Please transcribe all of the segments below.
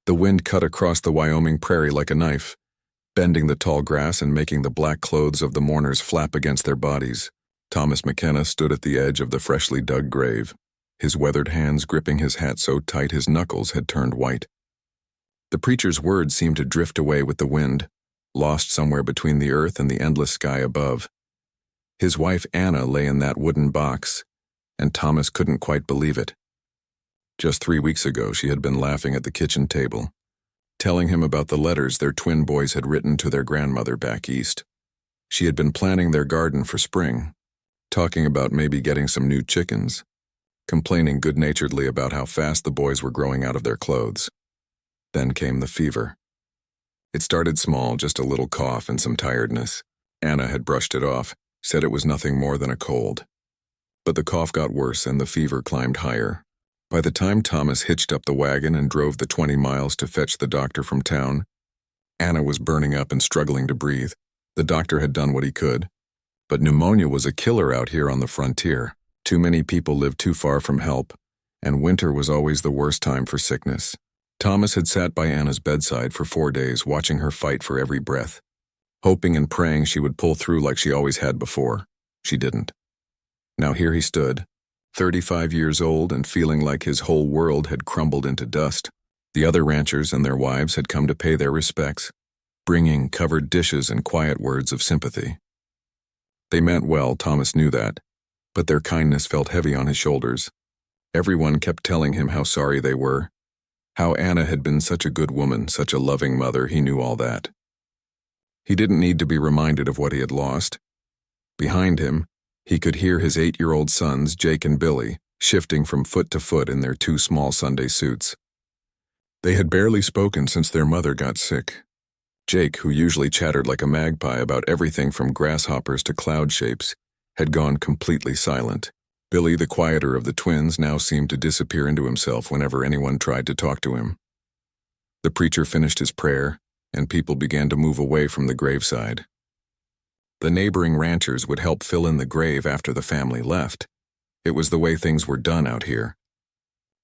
The wind cut across the Wyoming prairie like a knife, bending the tall grass and making the black clothes of the mourners flap against their bodies. Thomas McKenna stood at the edge of the freshly dug grave, his weathered hands gripping his hat so tight his knuckles had turned white. The preacher's words seemed to drift away with the wind, lost somewhere between the earth and the endless sky above. His wife Anna lay in that wooden box, and Thomas couldn't quite believe it. Just 3 weeks ago, she had been laughing at the kitchen table, telling him about the letters their twin boys had written to their grandmother back east. She had been planning their garden for spring, talking about maybe getting some new chickens, complaining good-naturedly about how fast the boys were growing out of their clothes. Then came the fever. It started small, just a little cough and some tiredness. Anna had brushed it off, said it was nothing more than a cold. But the cough got worse and the fever climbed higher. By the time Thomas hitched up the wagon and drove the 20 miles to fetch the doctor from town, Anna was burning up and struggling to breathe. The doctor had done what he could, but pneumonia was a killer out here on the frontier. Too many people lived too far from help, and winter was always the worst time for sickness. Thomas had sat by Anna's bedside for 4 days, watching her fight for every breath, hoping and praying she would pull through like she always had before. She didn't. Now here he stood, 35 years old and feeling like his whole world had crumbled into dust. The other ranchers and their wives had come to pay their respects, bringing covered dishes and quiet words of sympathy. They meant well, Thomas knew that, but their kindness felt heavy on his shoulders. Everyone kept telling him how sorry they were, how Anna had been such a good woman, such a loving mother. He knew all that. He didn't need to be reminded of what he had lost. Behind him, he could hear his 8-year-old sons, Jake and Billy, shifting from foot to foot in their 2 small Sunday suits. They had barely spoken since their mother got sick. Jake, who usually chattered like a magpie about everything from grasshoppers to cloud shapes, had gone completely silent. Billy, the quieter of the twins, now seemed to disappear into himself whenever anyone tried to talk to him. The preacher finished his prayer, and people began to move away from the graveside. The neighboring ranchers would help fill in the grave after the family left. It was the way things were done out here.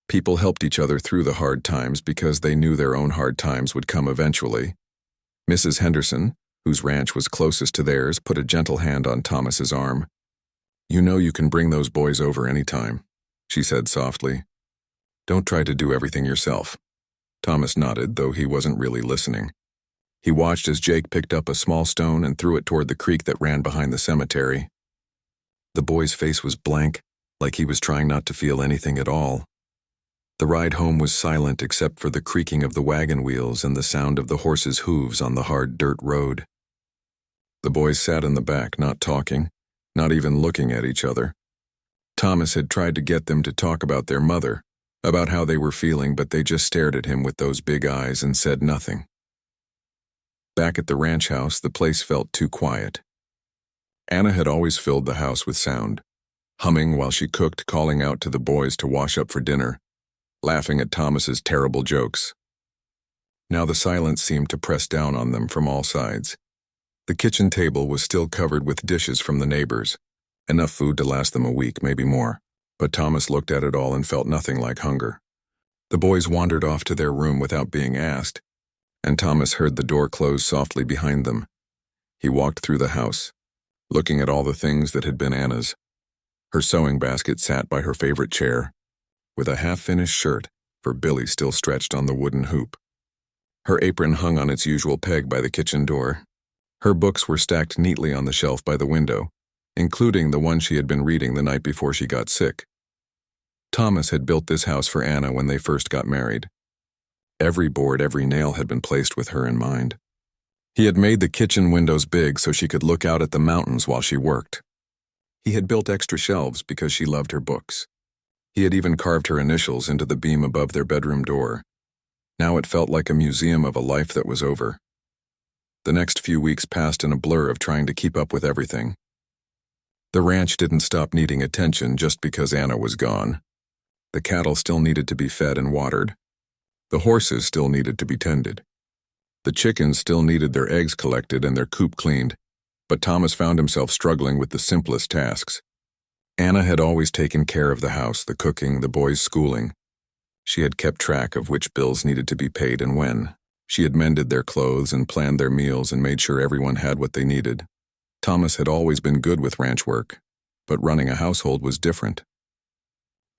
People helped each other through the hard times because they knew their own hard times would come eventually. Mrs. Henderson, whose ranch was closest to theirs, put a gentle hand on Thomas's arm. "You know you can bring those boys over anytime," she said softly. "Don't try to do everything yourself." Thomas nodded, though he wasn't really listening. He watched as Jake picked up a small stone and threw it toward the creek that ran behind the cemetery. The boy's face was blank, like he was trying not to feel anything at all. The ride home was silent except for the creaking of the wagon wheels and the sound of the horses' hooves on the hard dirt road. The boys sat in the back, not talking, not even looking at each other. Thomas had tried to get them to talk about their mother, about how they were feeling, but they just stared at him with those big eyes and said nothing. Back at the ranch house, the place felt too quiet. Anna had always filled the house with sound, humming while she cooked, calling out to the boys to wash up for dinner, laughing at Thomas's terrible jokes. Now the silence seemed to press down on them from all sides. The kitchen table was still covered with dishes from the neighbors, enough food to last them a week, maybe more, but Thomas looked at it all and felt nothing like hunger. The boys wandered off to their room without being asked, and Thomas heard the door close softly behind them. He walked through the house, looking at all the things that had been Anna's. Her sewing basket sat by her favorite chair, with a half-finished shirt for Billy still stretched on the wooden hoop. Her apron hung on its usual peg by the kitchen door. Her books were stacked neatly on the shelf by the window, including the one she had been reading the night before she got sick. Thomas had built this house for Anna when they first got married. Every board, every nail had been placed with her in mind. He had made the kitchen windows big so she could look out at the mountains while she worked. He had built extra shelves because she loved her books. He had even carved her initials into the beam above their bedroom door. Now it felt like a museum of a life that was over. The next few weeks passed in a blur of trying to keep up with everything. The ranch didn't stop needing attention just because Anna was gone. The cattle still needed to be fed and watered. The horses still needed to be tended. The chickens still needed their eggs collected and their coop cleaned, but Thomas found himself struggling with the simplest tasks. Anna had always taken care of the house, the cooking, the boys' schooling. She had kept track of which bills needed to be paid and when. She had mended their clothes and planned their meals and made sure everyone had what they needed. Thomas had always been good with ranch work, but running a household was different.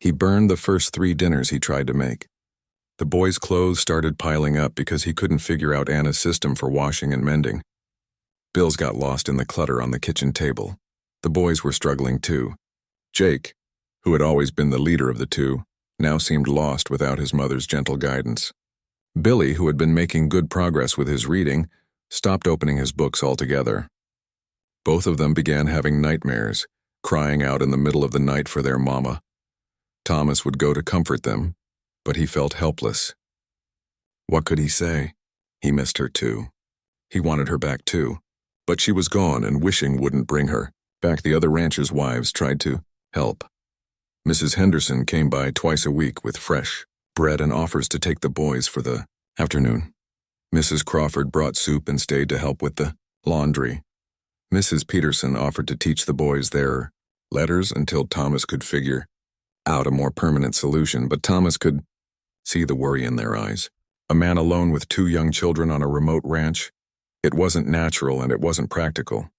He burned the first 3 dinners he tried to make. The boys' clothes started piling up because he couldn't figure out Anna's system for washing and mending. Bills got lost in the clutter on the kitchen table. The boys were struggling too. Jake, who had always been the leader of the two, now seemed lost without his mother's gentle guidance. Billy, who had been making good progress with his reading, stopped opening his books altogether. Both of them began having nightmares, crying out in the middle of the night for their mama. Thomas would go to comfort them, but he felt helpless. What could he say? He missed her too. He wanted her back too, but she was gone and wishing wouldn't bring her back. The other ranchers' wives tried to help. Mrs. Henderson came by twice a week with fresh bread and offers to take the boys for the afternoon. Mrs. Crawford brought soup and stayed to help with the laundry. Mrs. Peterson offered to teach the boys their letters until Thomas could figure out a more permanent solution, but Thomas could see the worry in their eyes. A man alone with 2 young children on a remote ranch? It wasn't natural and it wasn't practical.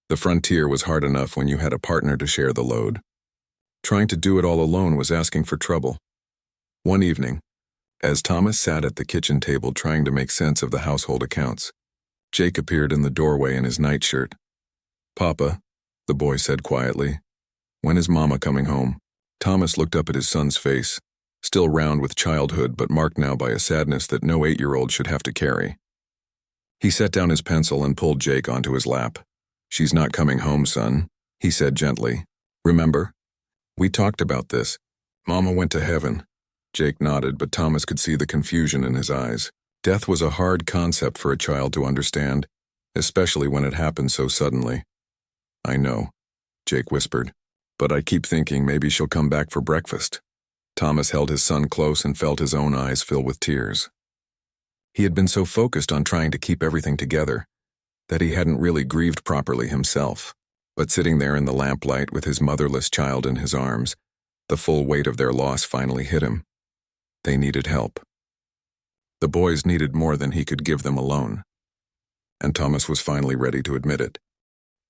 The frontier was hard enough when you had a partner to share the load. Trying to do it all alone was asking for trouble. One evening, as Thomas sat at the kitchen table trying to make sense of the household accounts, Jake appeared in the doorway in his nightshirt. "Papa," the boy said quietly, "when is Mama coming home?" Thomas looked up at his son's face, still round with childhood but marked now by a sadness that no 8-year-old should have to carry. He set down his pencil and pulled Jake onto his lap. "She's not coming home, son," he said gently. "Remember? We talked about this. Mama went to heaven." Jake nodded, but Thomas could see the confusion in his eyes. Death was a hard concept for a child to understand, especially when it happened so suddenly. "I know," Jake whispered, "but I keep thinking maybe she'll come back for breakfast." Thomas held his son close and felt his own eyes fill with tears. He had been so focused on trying to keep everything together that he hadn't really grieved properly himself. But sitting there in the lamplight with his motherless child in his arms, the full weight of their loss finally hit him. They needed help. The boys needed more than he could give them alone. And Thomas was finally ready to admit it.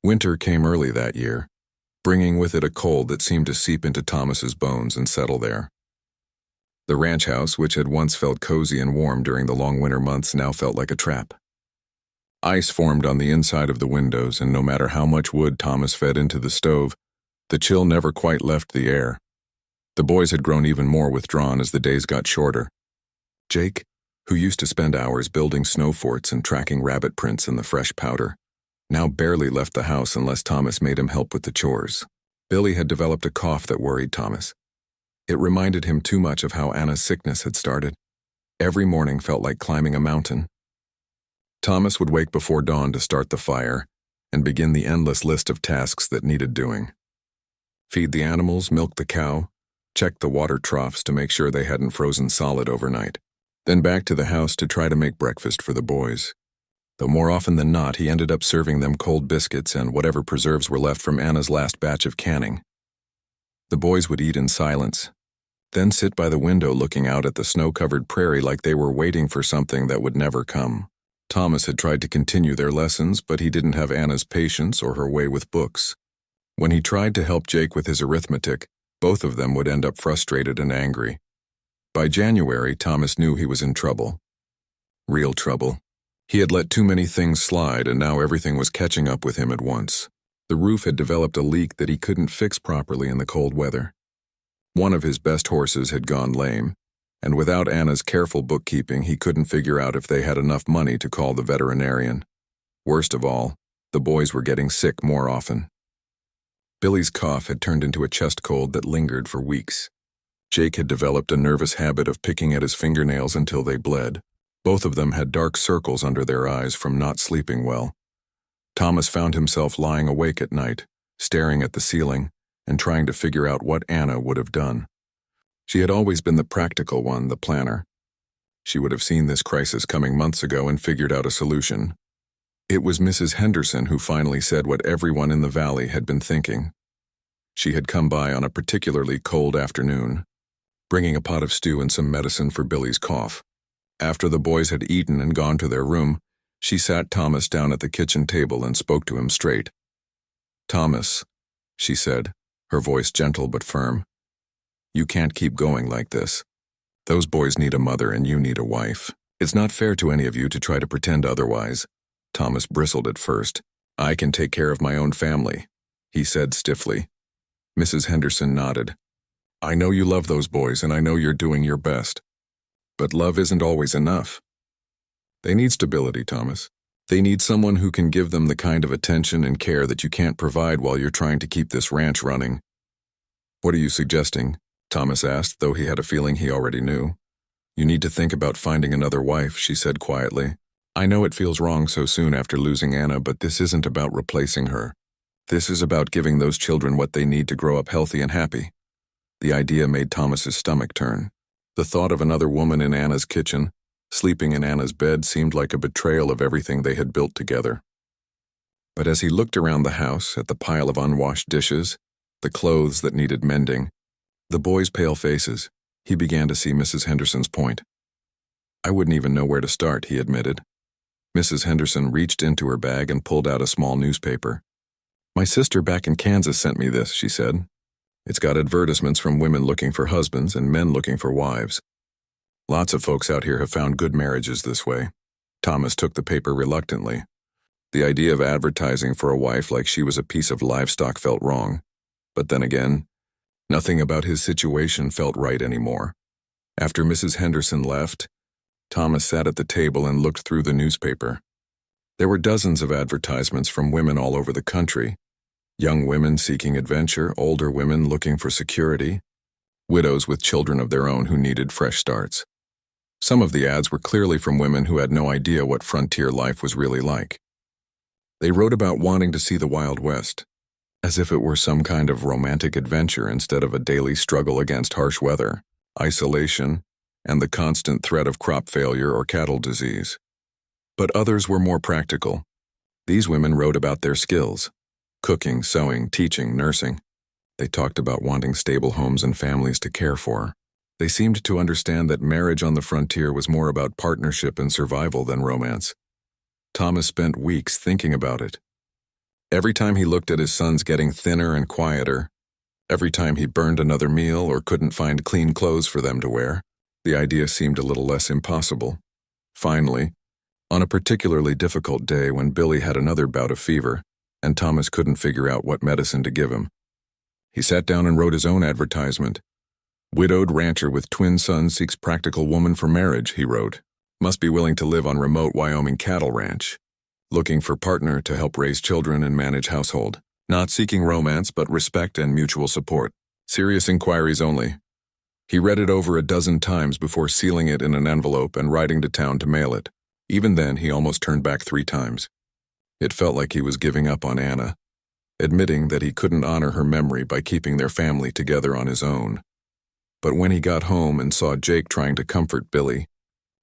Winter came early that year, bringing with it a cold that seemed to seep into Thomas's bones and settle there. The ranch house, which had once felt cozy and warm during the long winter months, now felt like a trap. Ice formed on the inside of the windows, and no matter how much wood Thomas fed into the stove, the chill never quite left the air. The boys had grown even more withdrawn as the days got shorter. Jake, who used to spend hours building snow forts and tracking rabbit prints in the fresh powder, now barely left the house unless Thomas made him help with the chores. Billy had developed a cough that worried Thomas. It reminded him too much of how Anna's sickness had started. Every morning felt like climbing a mountain. Thomas would wake before dawn to start the fire and begin the endless list of tasks that needed doing. Feed the animals, milk the cow, check the water troughs to make sure they hadn't frozen solid overnight. Then back to the house to try to make breakfast for the boys. Though more often than not, he ended up serving them cold biscuits and whatever preserves were left from Anna's last batch of canning. The boys would eat in silence, then sit by the window looking out at the snow-covered prairie like they were waiting for something that would never come. Thomas had tried to continue their lessons, but he didn't have Anna's patience or her way with books. When he tried to help Jake with his arithmetic, both of them would end up frustrated and angry. By January, Thomas knew he was in trouble. Real trouble. He had let too many things slide, and now everything was catching up with him at once. The roof had developed a leak that he couldn't fix properly in the cold weather. One of his best horses had gone lame, and without Anna's careful bookkeeping, he couldn't figure out if they had enough money to call the veterinarian. Worst of all, the boys were getting sick more often. Billy's cough had turned into a chest cold that lingered for weeks. Jake had developed a nervous habit of picking at his fingernails until they bled. Both of them had dark circles under their eyes from not sleeping well. Thomas found himself lying awake at night, staring at the ceiling, and trying to figure out what Anna would have done. She had always been the practical one, the planner. She would have seen this crisis coming months ago and figured out a solution. It was Mrs. Henderson who finally said what everyone in the valley had been thinking. She had come by on a particularly cold afternoon. bringing a pot of stew and some medicine for Billy's cough. After the boys had eaten and gone to their room, she sat Thomas down at the kitchen table and spoke to him straight. "Thomas," she said, her voice gentle but firm, "you can't keep going like this. Those boys need a mother and you need a wife. It's not fair to any of you to try to pretend otherwise." Thomas bristled at first. "I can take care of my own family," he said stiffly. Mrs. Henderson nodded. "I know you love those boys and I know you're doing your best. But love isn't always enough. They need stability, Thomas. They need someone who can give them the kind of attention and care that you can't provide while you're trying to keep this ranch running." "What are you suggesting?" Thomas asked, though he had a feeling he already knew. "You need to think about finding another wife," she said quietly. "I know it feels wrong so soon after losing Anna, but this isn't about replacing her. This is about giving those children what they need to grow up healthy and happy." The idea made Thomas's stomach turn. The thought of another woman in Anna's kitchen, sleeping in Anna's bed, seemed like a betrayal of everything they had built together. But as he looked around the house, at the pile of unwashed dishes, the clothes that needed mending, the boys' pale faces, he began to see Mrs. Henderson's point. "I wouldn't even know where to start," he admitted. Mrs. Henderson reached into her bag and pulled out a small newspaper. "My sister back in Kansas sent me this," she said. "It's got advertisements from women looking for husbands and men looking for wives. Lots of folks out here have found good marriages this way." Thomas took the paper reluctantly. The idea of advertising for a wife like she was a piece of livestock felt wrong. But then again, nothing about his situation felt right anymore. After Mrs. Henderson left, Thomas sat at the table and looked through the newspaper. There were dozens of advertisements from women all over the country. Young women seeking adventure, older women looking for security, widows with children of their own who needed fresh starts. Some of the ads were clearly from women who had no idea what frontier life was really like. They wrote about wanting to see the Wild West, as if it were some kind of romantic adventure instead of a daily struggle against harsh weather, isolation, and the constant threat of crop failure or cattle disease. But others were more practical. These women wrote about their skills: cooking, sewing, teaching, nursing. They talked about wanting stable homes and families to care for. They seemed to understand that marriage on the frontier was more about partnership and survival than romance. Thomas spent weeks thinking about it. Every time he looked at his sons getting thinner and quieter, every time he burned another meal or couldn't find clean clothes for them to wear, the idea seemed a little less impossible. Finally, on a particularly difficult day when Billy had another bout of fever, and Thomas couldn't figure out what medicine to give him, he sat down and wrote his own advertisement. "Widowed rancher with twin sons seeks practical woman for marriage," he wrote. "Must be willing to live on remote Wyoming cattle ranch. Looking for partner to help raise children and manage household. Not seeking romance but respect and mutual support. Serious inquiries only." He read it over a dozen times before sealing it in an envelope and riding to town to mail it. Even then, he almost turned back 3 times. It felt like he was giving up on Anna, admitting that he couldn't honor her memory by keeping their family together on his own. But when he got home and saw Jake trying to comfort Billy,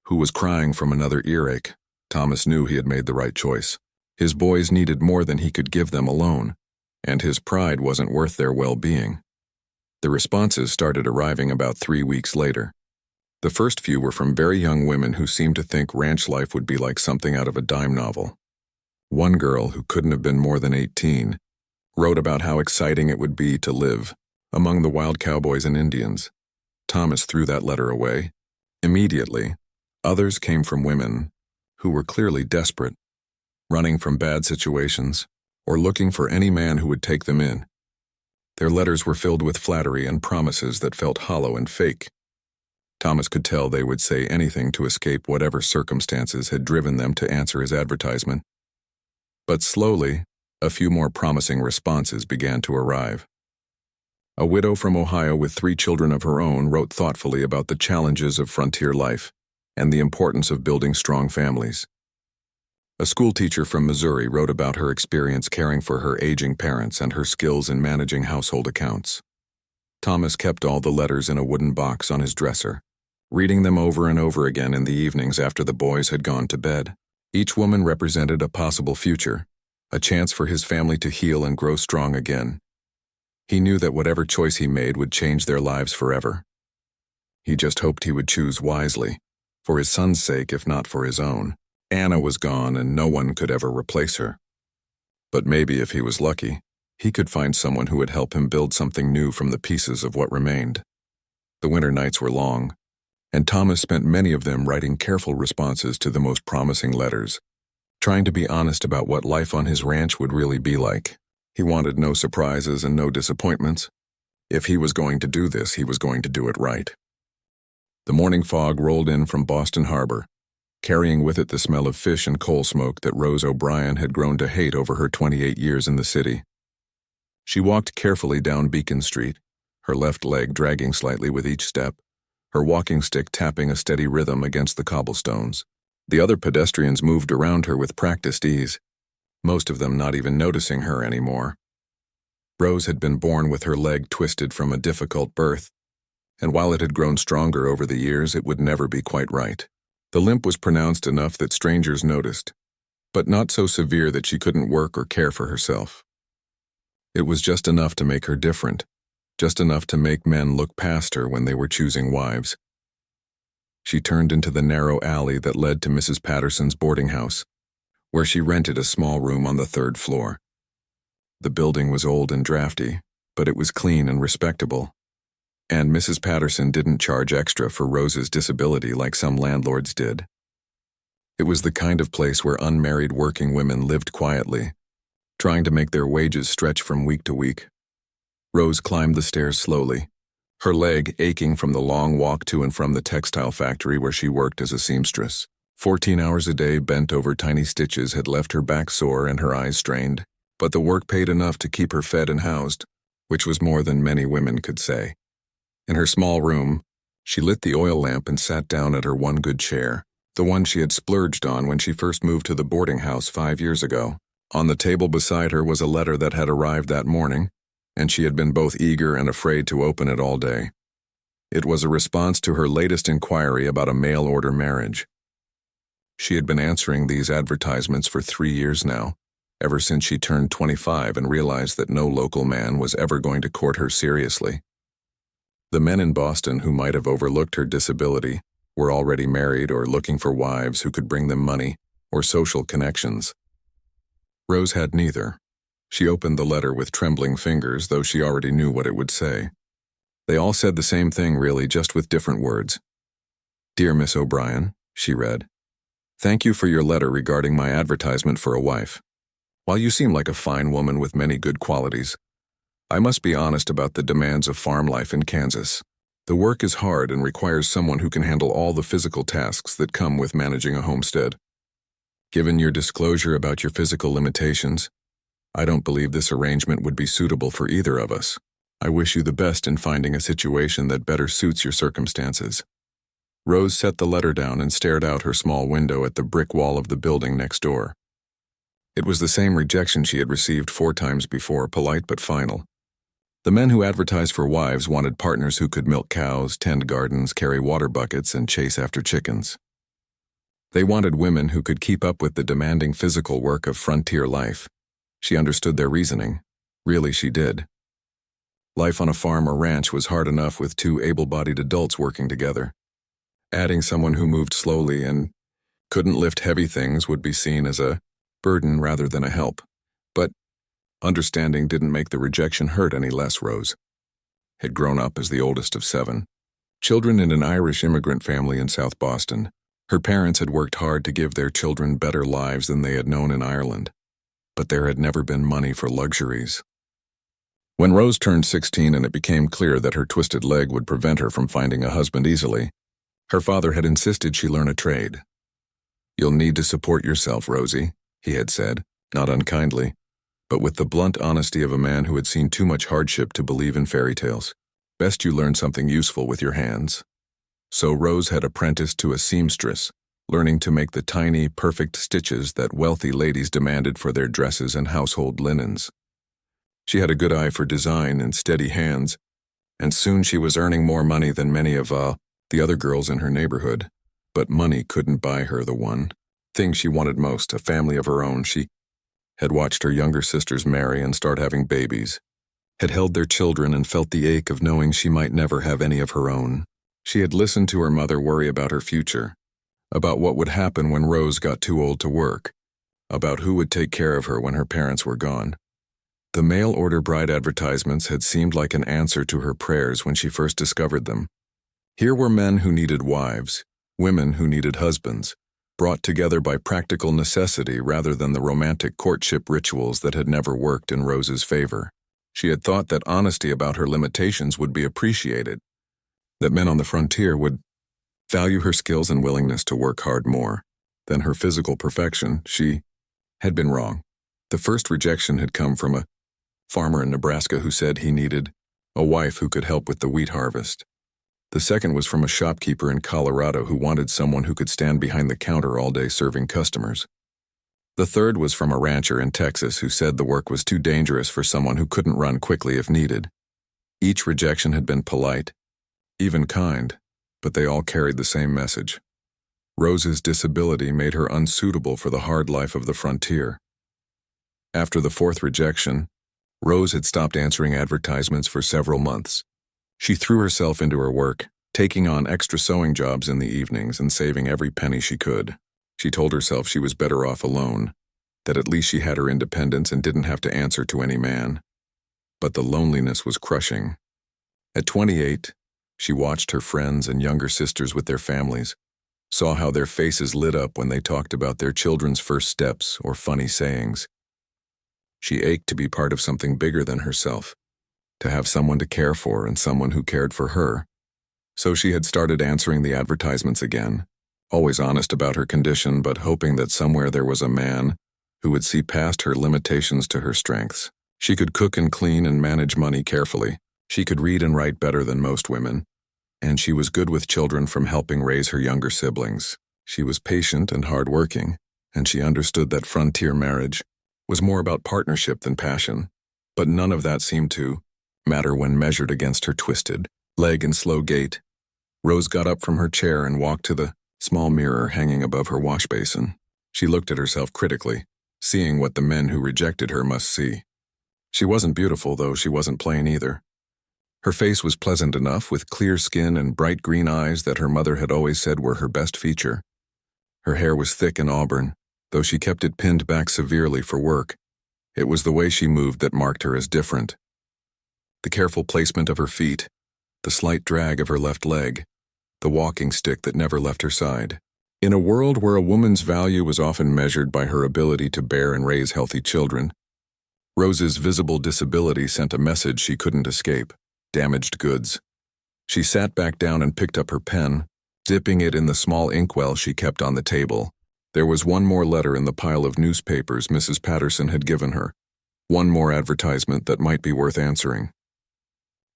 who was crying from another earache, Thomas knew he had made the right choice. His boys needed more than he could give them alone, and his pride wasn't worth their well-being. The responses started arriving about 3 weeks later. The first few were from very young women who seemed to think ranch life would be like something out of a dime novel. One girl, who couldn't have been more than 18, wrote about how exciting it would be to live among the wild cowboys and Indians. Thomas threw that letter away. Immediately, others came from women who were clearly desperate, running from bad situations, or looking for any man who would take them in. Their letters were filled with flattery and promises that felt hollow and fake. Thomas could tell they would say anything to escape whatever circumstances had driven them to answer his advertisement. But slowly, a few more promising responses began to arrive. A widow from Ohio with 3 children of her own wrote thoughtfully about the challenges of frontier life and the importance of building strong families. A schoolteacher from Missouri wrote about her experience caring for her aging parents and her skills in managing household accounts. Thomas kept all the letters in a wooden box on his dresser, reading them over and over again in the evenings after the boys had gone to bed. Each woman represented a possible future, a chance for his family to heal and grow strong again. He knew that whatever choice he made would change their lives forever. He just hoped he would choose wisely, for his son's sake if not for his own. Anna was gone and no one could ever replace her. But maybe if he was lucky, he could find someone who would help him build something new from the pieces of what remained. The winter nights were long, and Thomas spent many of them writing careful responses to the most promising letters, trying to be honest about what life on his ranch would really be like. He wanted no surprises and no disappointments. If he was going to do this, he was going to do it right. The morning fog rolled in from Boston Harbor, carrying with it the smell of fish and coal smoke that Rose O'Brien had grown to hate over her 28 years in the city. She walked carefully down Beacon Street, her left leg dragging slightly with each step, her walking stick tapping a steady rhythm against the cobblestones. The other pedestrians moved around her with practiced ease, most of them not even noticing her anymore. Rose had been born with her leg twisted from a difficult birth, and while it had grown stronger over the years, it would never be quite right. The limp was pronounced enough that strangers noticed, but not so severe that she couldn't work or care for herself. It was just enough to make her different, just enough to make men look past her when they were choosing wives. She turned into the narrow alley that led to Mrs. Patterson's boarding house, where she rented a small room on the 3rd floor. The building was old and drafty, but it was clean and respectable. And Mrs. Patterson didn't charge extra for Rose's disability like some landlords did. It was the kind of place where unmarried working women lived quietly, trying to make their wages stretch from week to week. Rose climbed the stairs slowly, her leg aching from the long walk to and from the textile factory where she worked as a seamstress. 14 hours a day bent over tiny stitches had left her back sore and her eyes strained, but the work paid enough to keep her fed and housed, which was more than many women could say. In her small room, she lit the oil lamp and sat down at her one good chair, the one she had splurged on when she first moved to the boarding house 5 years ago. On the table beside her was a letter that had arrived that morning, and she had been both eager and afraid to open it all day. It was a response to her latest inquiry about a mail-order marriage. She had been answering these advertisements for 3 years now, ever since she turned 25 and realized that no local man was ever going to court her seriously. The men in Boston who might have overlooked her disability were already married or looking for wives who could bring them money or social connections. Rose had neither. She opened the letter with trembling fingers, though she already knew what it would say. They all said the same thing, really, just with different words. "Dear Miss O'Brien," she read, "thank you for your letter regarding my advertisement for a wife. While you seem like a fine woman with many good qualities, I must be honest about the demands of farm life in Kansas. The work is hard and requires someone who can handle all the physical tasks that come with managing a homestead. Given your disclosure about your physical limitations, I don't believe this arrangement would be suitable for either of us. I wish you the best in finding a situation that better suits your circumstances." Rose set the letter down and stared out her small window at the brick wall of the building next door. It was the same rejection she had received 4 times before, polite but final. The men who advertised for wives wanted partners who could milk cows, tend gardens, carry water buckets, and chase after chickens. They wanted women who could keep up with the demanding physical work of frontier life. She understood their reasoning. Really, she did. Life on a farm or ranch was hard enough with 2 able-bodied adults working together. Adding someone who moved slowly and couldn't lift heavy things would be seen as a burden rather than a help. But understanding didn't make the rejection hurt any less. Rose had grown up as the oldest of 7 children in an Irish immigrant family in South Boston. Her parents had worked hard to give their children better lives than they had known in Ireland, but there had never been money for luxuries. When Rose turned 16 and it became clear that her twisted leg would prevent her from finding a husband easily, her father had insisted she learn a trade. "You'll need to support yourself, Rosie," he had said, not unkindly, but with the blunt honesty of a man who had seen too much hardship to believe in fairy tales. "Best you learn something useful with your hands." So Rose had apprenticed to a seamstress, learning to make the tiny, perfect stitches that wealthy ladies demanded for their dresses and household linens. She had a good eye for design and steady hands, and soon she was earning more money than many of the other girls in her neighborhood. But money couldn't buy her the one thing she wanted most, a family of her own. She had watched her younger sisters marry and start having babies, had held their children and felt the ache of knowing she might never have any of her own. She had listened to her mother worry about her future, about what would happen when Rose got too old to work, about who would take care of her when her parents were gone. The mail-order bride advertisements had seemed like an answer to her prayers when she first discovered them. Here were men who needed wives, women who needed husbands, brought together by practical necessity rather than the romantic courtship rituals that had never worked in Rose's favor. She had thought that honesty about her limitations would be appreciated, that men on the frontier would value her skills and willingness to work hard more than her physical perfection. She had been wrong. The first rejection had come from a farmer in Nebraska who said he needed a wife who could help with the wheat harvest. The second was from a shopkeeper in Colorado who wanted someone who could stand behind the counter all day serving customers. The third was from a rancher in Texas who said the work was too dangerous for someone who couldn't run quickly if needed. Each rejection had been polite, even kind, but they all carried the same message. Rose's disability made her unsuitable for the hard life of the frontier. After the fourth rejection, Rose had stopped answering advertisements for several months. She threw herself into her work, taking on extra sewing jobs in the evenings and saving every penny she could. She told herself she was better off alone, that at least she had her independence and didn't have to answer to any man. But the loneliness was crushing. At 28, she watched her friends and younger sisters with their families, saw how their faces lit up when they talked about their children's first steps or funny sayings. She ached to be part of something bigger than herself, to have someone to care for and someone who cared for her. So she had started answering the advertisements again, always honest about her condition, but hoping that somewhere there was a man who would see past her limitations to her strengths. She could cook and clean and manage money carefully. She could read and write better than most women, and she was good with children from helping raise her younger siblings. She was patient and hardworking, and she understood that frontier marriage was more about partnership than passion. But none of that seemed to matter when measured against her twisted leg and slow gait. Rose got up from her chair and walked to the small mirror hanging above her wash basin. She looked at herself critically, seeing what the men who rejected her must see. She wasn't beautiful, though she wasn't plain either. Her face was pleasant enough, with clear skin and bright green eyes that her mother had always said were her best feature. Her hair was thick and auburn, though she kept it pinned back severely for work. It was the way she moved that marked her as different. The careful placement of her feet, the slight drag of her left leg, the walking stick that never left her side. In a world where a woman's value was often measured by her ability to bear and raise healthy children, Rose's visible disability sent a message she couldn't escape: damaged goods. She sat back down and picked up her pen, dipping it in the small inkwell she kept on the table. There was one more letter in the pile of newspapers Mrs. Patterson had given her, one more advertisement that might be worth answering.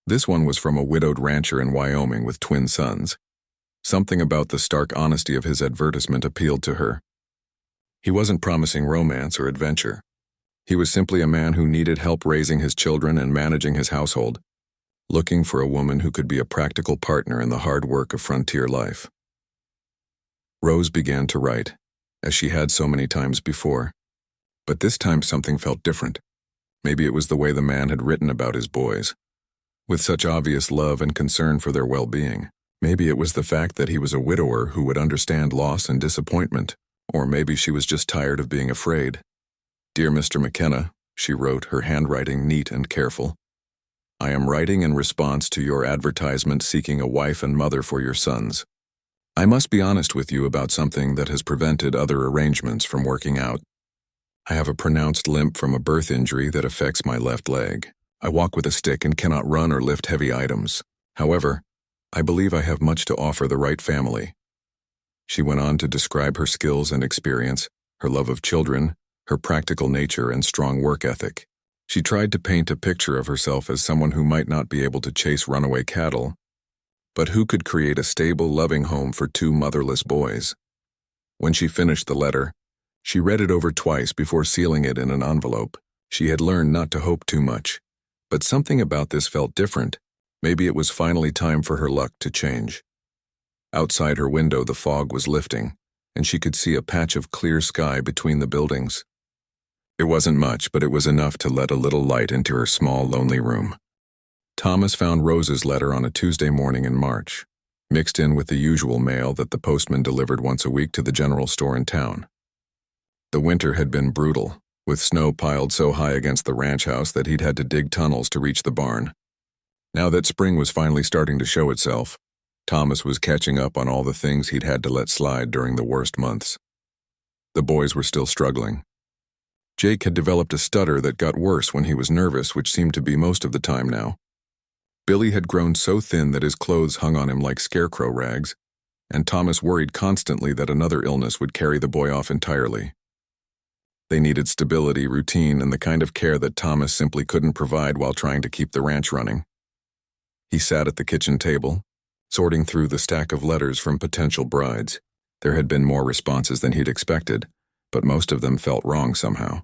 This one was from a widowed rancher in Wyoming with twin sons. Something about the stark honesty of his advertisement appealed to her. He wasn't promising romance or adventure. He was simply a man who needed help raising his children and managing his household, looking for a woman who could be a practical partner in the hard work of frontier life. Rose began to write, as she had so many times before. But this time something felt different. Maybe it was the way the man had written about his boys, with such obvious love and concern for their well-being. Maybe it was the fact that he was a widower who would understand loss and disappointment, or maybe she was just tired of being afraid. "Dear Mr. McKenna," she wrote, her handwriting neat and careful, "I am writing in response to your advertisement seeking a wife and mother for your sons. I must be honest with you about something that has prevented other arrangements from working out. I have a pronounced limp from a birth injury that affects my left leg. I walk with a stick and cannot run or lift heavy items. However, I believe I have much to offer the right family." She went on to describe her skills and experience, her love of children, her practical nature and strong work ethic. She tried to paint a picture of herself as someone who might not be able to chase runaway cattle, but who could create a stable, loving home for two motherless boys. When she finished the letter, she read it over twice before sealing it in an envelope. She had learned not to hope too much, but something about this felt different. Maybe it was finally time for her luck to change. Outside her window, the fog was lifting, and she could see a patch of clear sky between the buildings. It wasn't much, but it was enough to let a little light into her small, lonely room. Thomas found Rose's letter on a Tuesday morning in March. mixed in with the usual mail that the postman delivered once a week to the general store in town. The winter had been brutal, with snow piled so high against the ranch house that he'd had to dig tunnels to reach the barn. Now that spring was finally starting to show itself, Thomas was catching up on all the things he'd had to let slide during the worst months. The boys were still struggling. Jake had developed a stutter that got worse when he was nervous, which seemed to be most of the time now. Billy had grown so thin that his clothes hung on him like scarecrow rags, and Thomas worried constantly that another illness would carry the boy off entirely. They needed stability, routine, and the kind of care that Thomas simply couldn't provide while trying to keep the ranch running. He sat at the kitchen table, sorting through the stack of letters from potential brides. There had been more responses than he'd expected, but most of them felt wrong somehow.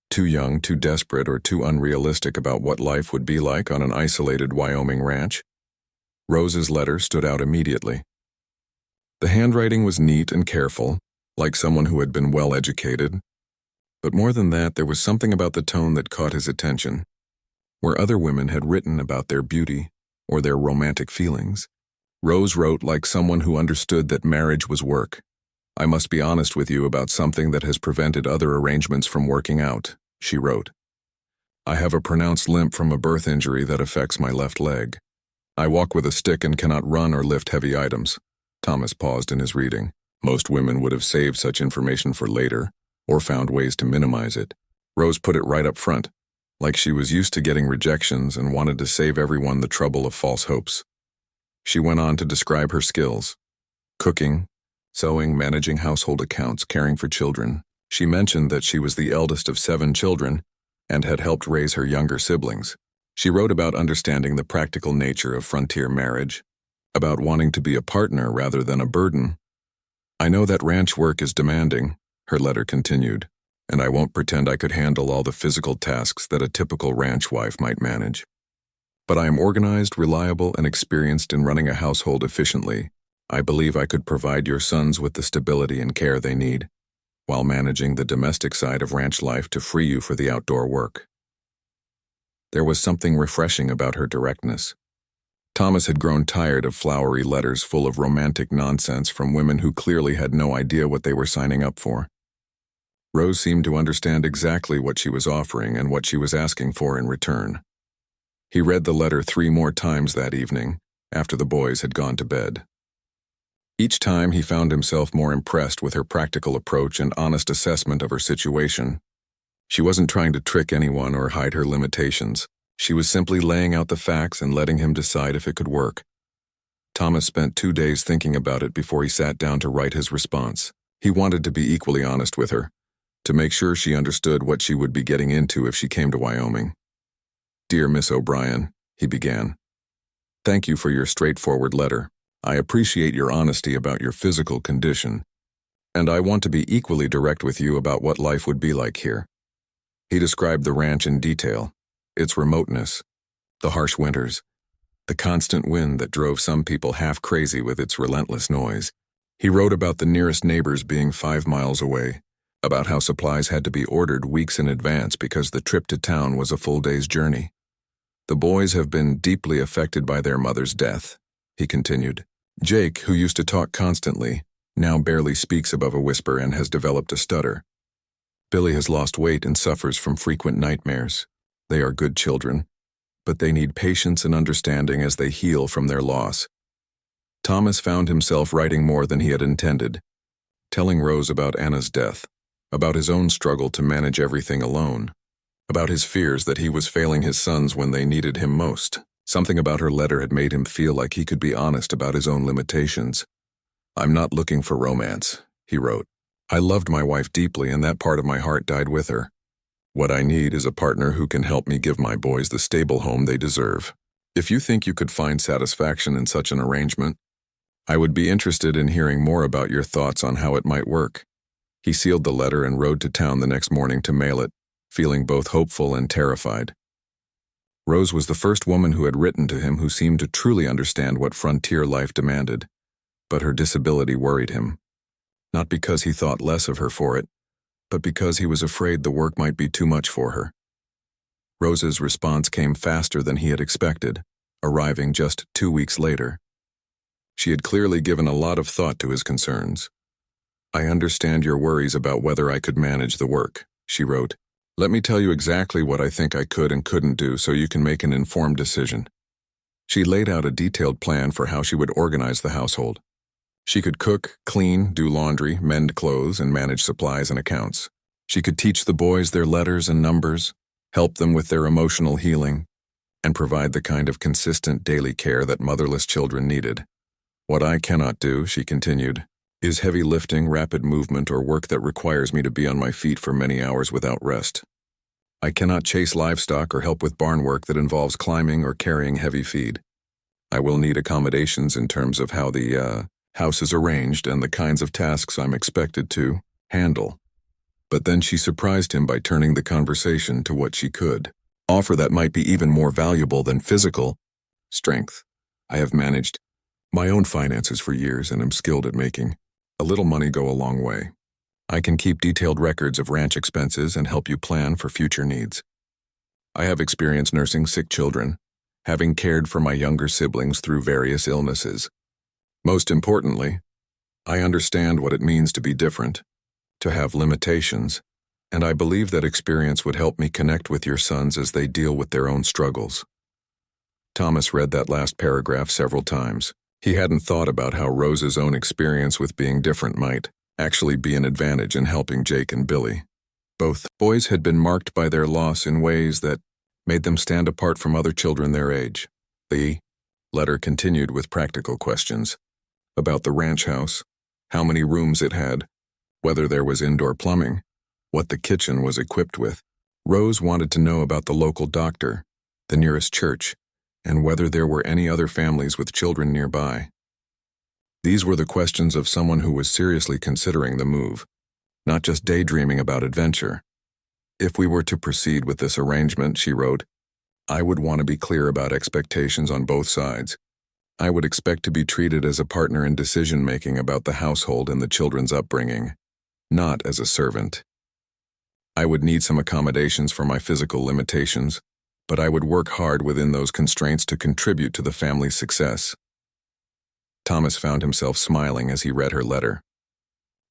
Too young, too desperate, or too unrealistic about what life would be like on an isolated Wyoming ranch. Rose's letter stood out immediately. The handwriting was neat and careful, like someone who had been well educated. But more than that, there was something about the tone that caught his attention. Where other women had written about their beauty or their romantic feelings, Rose wrote like someone who understood that marriage was work. "I must be honest with you about something that has prevented other arrangements from working out," she wrote. "I have a pronounced limp from a birth injury that affects my left leg. I walk with a stick and cannot run or lift heavy items." Thomas paused in his reading. Most women would have saved such information for later, or found ways to minimize it. Rose put it right up front, like she was used to getting rejections and wanted to save everyone the trouble of false hopes. She went on to describe her skills: cooking, sewing, managing household accounts, caring for children. She mentioned that she was the eldest of 7 children and had helped raise her younger siblings. She wrote about understanding the practical nature of frontier marriage, about wanting to be a partner rather than a burden. "I know that ranch work is demanding," her letter continued, "and I won't pretend I could handle all the physical tasks that a typical ranch wife might manage. But I am organized, reliable, and experienced in running a household efficiently. I believe I could provide your sons with the stability and care they need, while managing the domestic side of ranch life to free you for the outdoor work." There was something refreshing about her directness. Thomas had grown tired of flowery letters full of romantic nonsense from women who clearly had no idea what they were signing up for. Rose seemed to understand exactly what she was offering and what she was asking for in return. He read the letter 3 more times that evening, after the boys had gone to bed. Each time he found himself more impressed with her practical approach and honest assessment of her situation. She wasn't trying to trick anyone or hide her limitations. She was simply laying out the facts and letting him decide if it could work. Thomas spent 2 days thinking about it before he sat down to write his response. He wanted to be equally honest with her, to make sure she understood what she would be getting into if she came to Wyoming. "Dear Miss O'Brien," he began, "thank you for your straightforward letter. I appreciate your honesty about your physical condition, and I want to be equally direct with you about what life would be like here." He described the ranch in detail, its remoteness, the harsh winters, the constant wind that drove some people half crazy with its relentless noise. He wrote about the nearest neighbors being 5 miles away, about how supplies had to be ordered weeks in advance because the trip to town was a full day's journey. "The boys have been deeply affected by their mother's death," he continued. "Jake, who used to talk constantly, now barely speaks above a whisper and has developed a stutter. Billy has lost weight and suffers from frequent nightmares. They are good children, but they need patience and understanding as they heal from their loss." Thomas found himself writing more than he had intended, telling Rose about Anna's death, about his own struggle to manage everything alone, about his fears that he was failing his sons when they needed him most. Something about her letter had made him feel like he could be honest about his own limitations. "I'm not looking for romance," he wrote. "I loved my wife deeply, and that part of my heart died with her. What I need is a partner who can help me give my boys the stable home they deserve. If you think you could find satisfaction in such an arrangement, I would be interested in hearing more about your thoughts on how it might work." He sealed the letter and rode to town the next morning to mail it, feeling both hopeful and terrified. Rose was the first woman who had written to him who seemed to truly understand what frontier life demanded, but her disability worried him. Not because he thought less of her for it, but because he was afraid the work might be too much for her. Rose's response came faster than he had expected, arriving just 2 weeks later. She had clearly given a lot of thought to his concerns. "I understand your worries about whether I could manage the work," she wrote. "Let me tell you exactly what I think I could and couldn't do so you can make an informed decision." She laid out a detailed plan for how she would organize the household. She could cook, clean, do laundry, mend clothes, and manage supplies and accounts. She could teach the boys their letters and numbers, help them with their emotional healing, and provide the kind of consistent daily care that motherless children needed. "What I cannot do," she continued, "is heavy lifting, rapid movement, or work that requires me to be on my feet for many hours without rest. I cannot chase livestock or help with barn work that involves climbing or carrying heavy feed. I will need accommodations in terms of how the house is arranged and the kinds of tasks I'm expected to handle." But then she surprised him by turning the conversation to what she could offer that might be even more valuable than physical strength. "I have managed my own finances for years and am skilled at making a little money go a long way. I can keep detailed records of ranch expenses and help you plan for future needs. I have experience nursing sick children, having cared for my younger siblings through various illnesses. Most importantly, I understand what it means to be different, to have limitations, and I believe that experience would help me connect with your sons as they deal with their own struggles." Thomas read that last paragraph several times. He hadn't thought about how Rose's own experience with being different might actually be an advantage in helping Jake and Billy. Both boys had been marked by their loss in ways that made them stand apart from other children their age. The letter continued with practical questions about the ranch house, how many rooms it had, whether there was indoor plumbing, what the kitchen was equipped with. Rose wanted to know about the local doctor, the nearest church, and whether there were any other families with children nearby. These were the questions of someone who was seriously considering the move, not just daydreaming about adventure. "If we were to proceed with this arrangement," she wrote, "I would want to be clear about expectations on both sides. I would expect to be treated as a partner in decision-making about the household and the children's upbringing, not as a servant. I would need some accommodations for my physical limitations, but I would work hard within those constraints to contribute to the family's success." Thomas found himself smiling as he read her letter.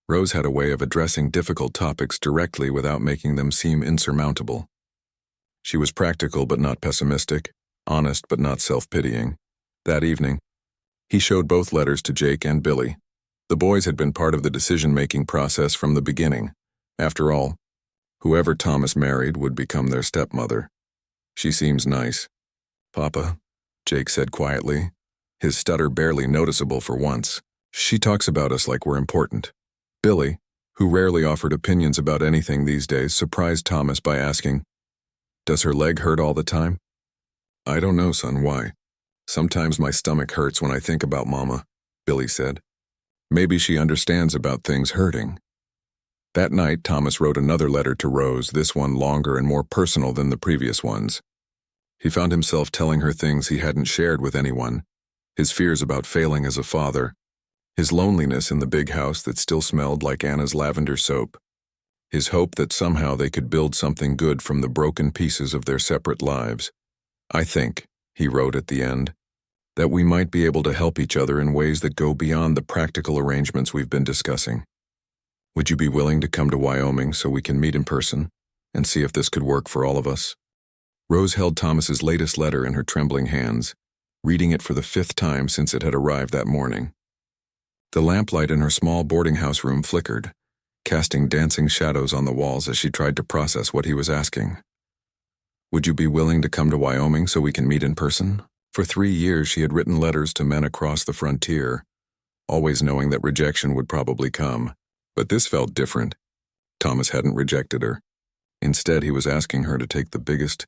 Rose had a way of addressing difficult topics directly without making them seem insurmountable. She was practical but not pessimistic, honest but not self-pitying. That evening, he showed both letters to Jake and Billy. The boys had been part of the decision-making process from the beginning. After all, whoever Thomas married would become their stepmother. "She seems nice, Papa," Jake said quietly, his stutter barely noticeable for once. "She talks about us like we're important." Billy, who rarely offered opinions about anything these days, surprised Thomas by asking, "Does her leg hurt all the time?" "I don't know, son, why. Sometimes my stomach hurts when I think about Mama," Billy said. "Maybe she understands about things hurting." That night, Thomas wrote another letter to Rose, this one longer and more personal than the previous ones. He found himself telling her things he hadn't shared with anyone, his fears about failing as a father, his loneliness in the big house that still smelled like Anna's lavender soap, his hope that somehow they could build something good from the broken pieces of their separate lives. "I think," he wrote at the end, "that we might be able to help each other in ways that go beyond the practical arrangements we've been discussing. Would you be willing to come to Wyoming so we can meet in person and see if this could work for all of us?" Rose held Thomas's latest letter in her trembling hands, reading it for the 5th time since it had arrived that morning. The lamplight in her small boarding house room flickered, casting dancing shadows on the walls as she tried to process what he was asking. Would you be willing to come to Wyoming so we can meet in person? For 3 years she had written letters to men across the frontier, always knowing that rejection would probably come. But this felt different. Thomas hadn't rejected her. Instead, he was asking her to take the biggest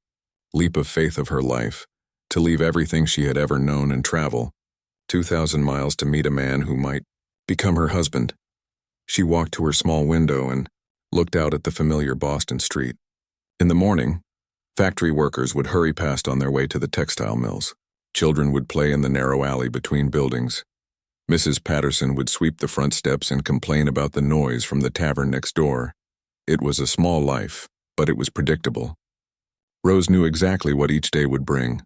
leap of faith of her life, to leave everything she had ever known and travel 2,000 miles to meet a man who might become her husband. She walked to her small window and looked out at the familiar Boston street. In the morning, factory workers would hurry past on their way to the textile mills. Children would play in the narrow alley between buildings. Mrs. Patterson would sweep the front steps and complain about the noise from the tavern next door. It was a small life, but it was predictable. Rose knew exactly what each day would bring.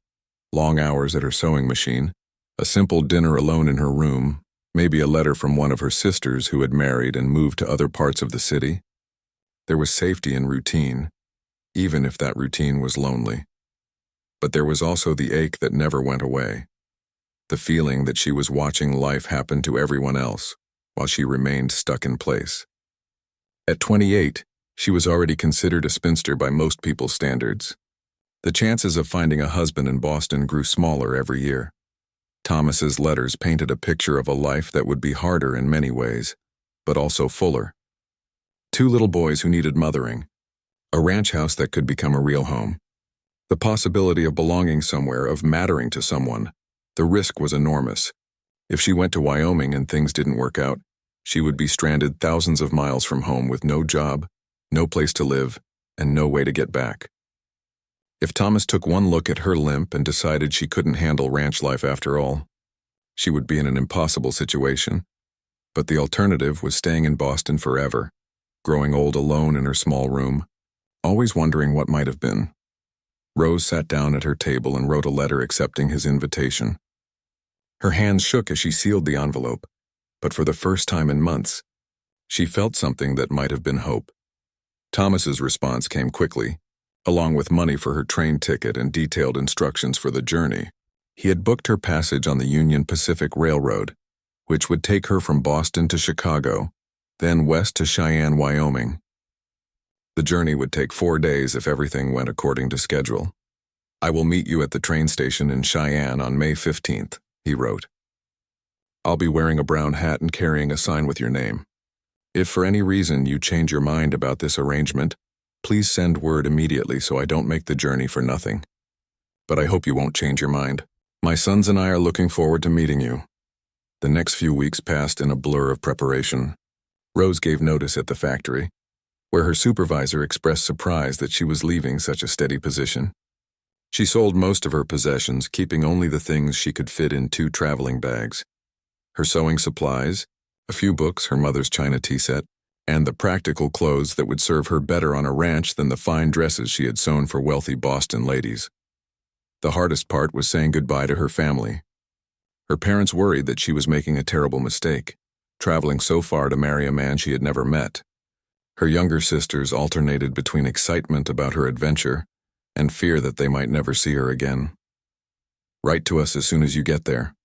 Long hours at her sewing machine, A simple dinner alone in her room, maybe a letter from one of her sisters who had married and moved to other parts of the city. There was safety in routine, even if that routine was lonely. But there was also the ache that never went away, the feeling that she was watching life happen to everyone else while she remained stuck in place. At 28, she was already considered a spinster by most people's standards. The chances of finding a husband in Boston grew smaller every year. Thomas's letters painted a picture of a life that would be harder in many ways, but also fuller. 2 little boys who needed mothering, a ranch house that could become a real home, the possibility of belonging somewhere, of mattering to someone. The risk was enormous. If she went to Wyoming and things didn't work out, she would be stranded thousands of miles from home with no job, no place to live, and no way to get back. If Thomas took one look at her limp and decided she couldn't handle ranch life after all, she would be in an impossible situation. But the alternative was staying in Boston forever, growing old alone in her small room, always wondering what might have been. Rose sat down at her table and wrote a letter accepting his invitation. Her hands shook as she sealed the envelope, but for the first time in months, she felt something that might have been hope. Thomas's response came quickly, along with money for her train ticket and detailed instructions for the journey. He had booked her passage on the Union Pacific Railroad, which would take her from Boston to Chicago, then west to Cheyenne, Wyoming. The journey would take 4 days if everything went according to schedule. "I will meet you at the train station in Cheyenne on May 15th, he wrote. "I'll be wearing a brown hat and carrying a sign with your name. If for any reason you change your mind about this arrangement, please send word immediately so I don't make the journey for nothing. But I hope you won't change your mind. My sons and I are looking forward to meeting you." The next few weeks passed in a blur of preparation. Rose gave notice at the factory, where her supervisor expressed surprise that she was leaving such a steady position. She sold most of her possessions, keeping only the things she could fit in 2 traveling bags. Her sewing supplies, a few books, her mother's china tea set, and the practical clothes that would serve her better on a ranch than the fine dresses she had sewn for wealthy Boston ladies. The hardest part was saying goodbye to her family. Her parents worried that she was making a terrible mistake, traveling so far to marry a man she had never met. Her younger sisters alternated between excitement about her adventure and fear that they might never see her again. "Write to us as soon as you get there,"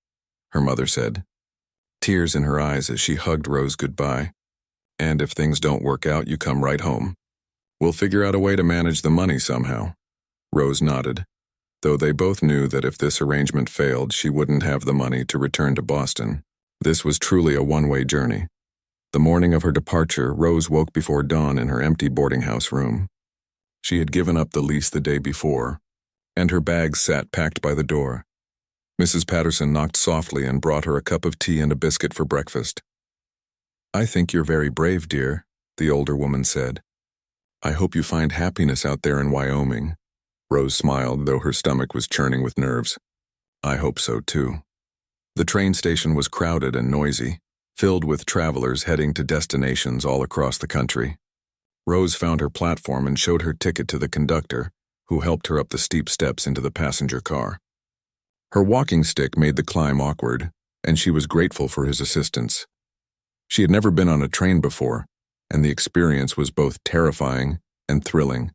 her mother said, tears in her eyes as she hugged Rose goodbye. "And if things don't work out, you come right home. We'll figure out a way to manage the money somehow." Rose nodded, though they both knew that if this arrangement failed, she wouldn't have the money to return to Boston. This was truly a one-way journey. The morning of her departure, Rose woke before dawn in her empty boarding house room. She had given up the lease the day before, and her bags sat packed by the door. Mrs. Patterson knocked softly and brought her a cup of tea and a biscuit for breakfast. "I think you're very brave, dear," the older woman said. "I hope you find happiness out there in Wyoming." Rose smiled, though her stomach was churning with nerves. "I hope so, too." The train station was crowded and noisy, filled with travelers heading to destinations all across the country. Rose found her platform and showed her ticket to the conductor, who helped her up the steep steps into the passenger car. Her walking stick made the climb awkward, and she was grateful for his assistance. She had never been on a train before, and the experience was both terrifying and thrilling.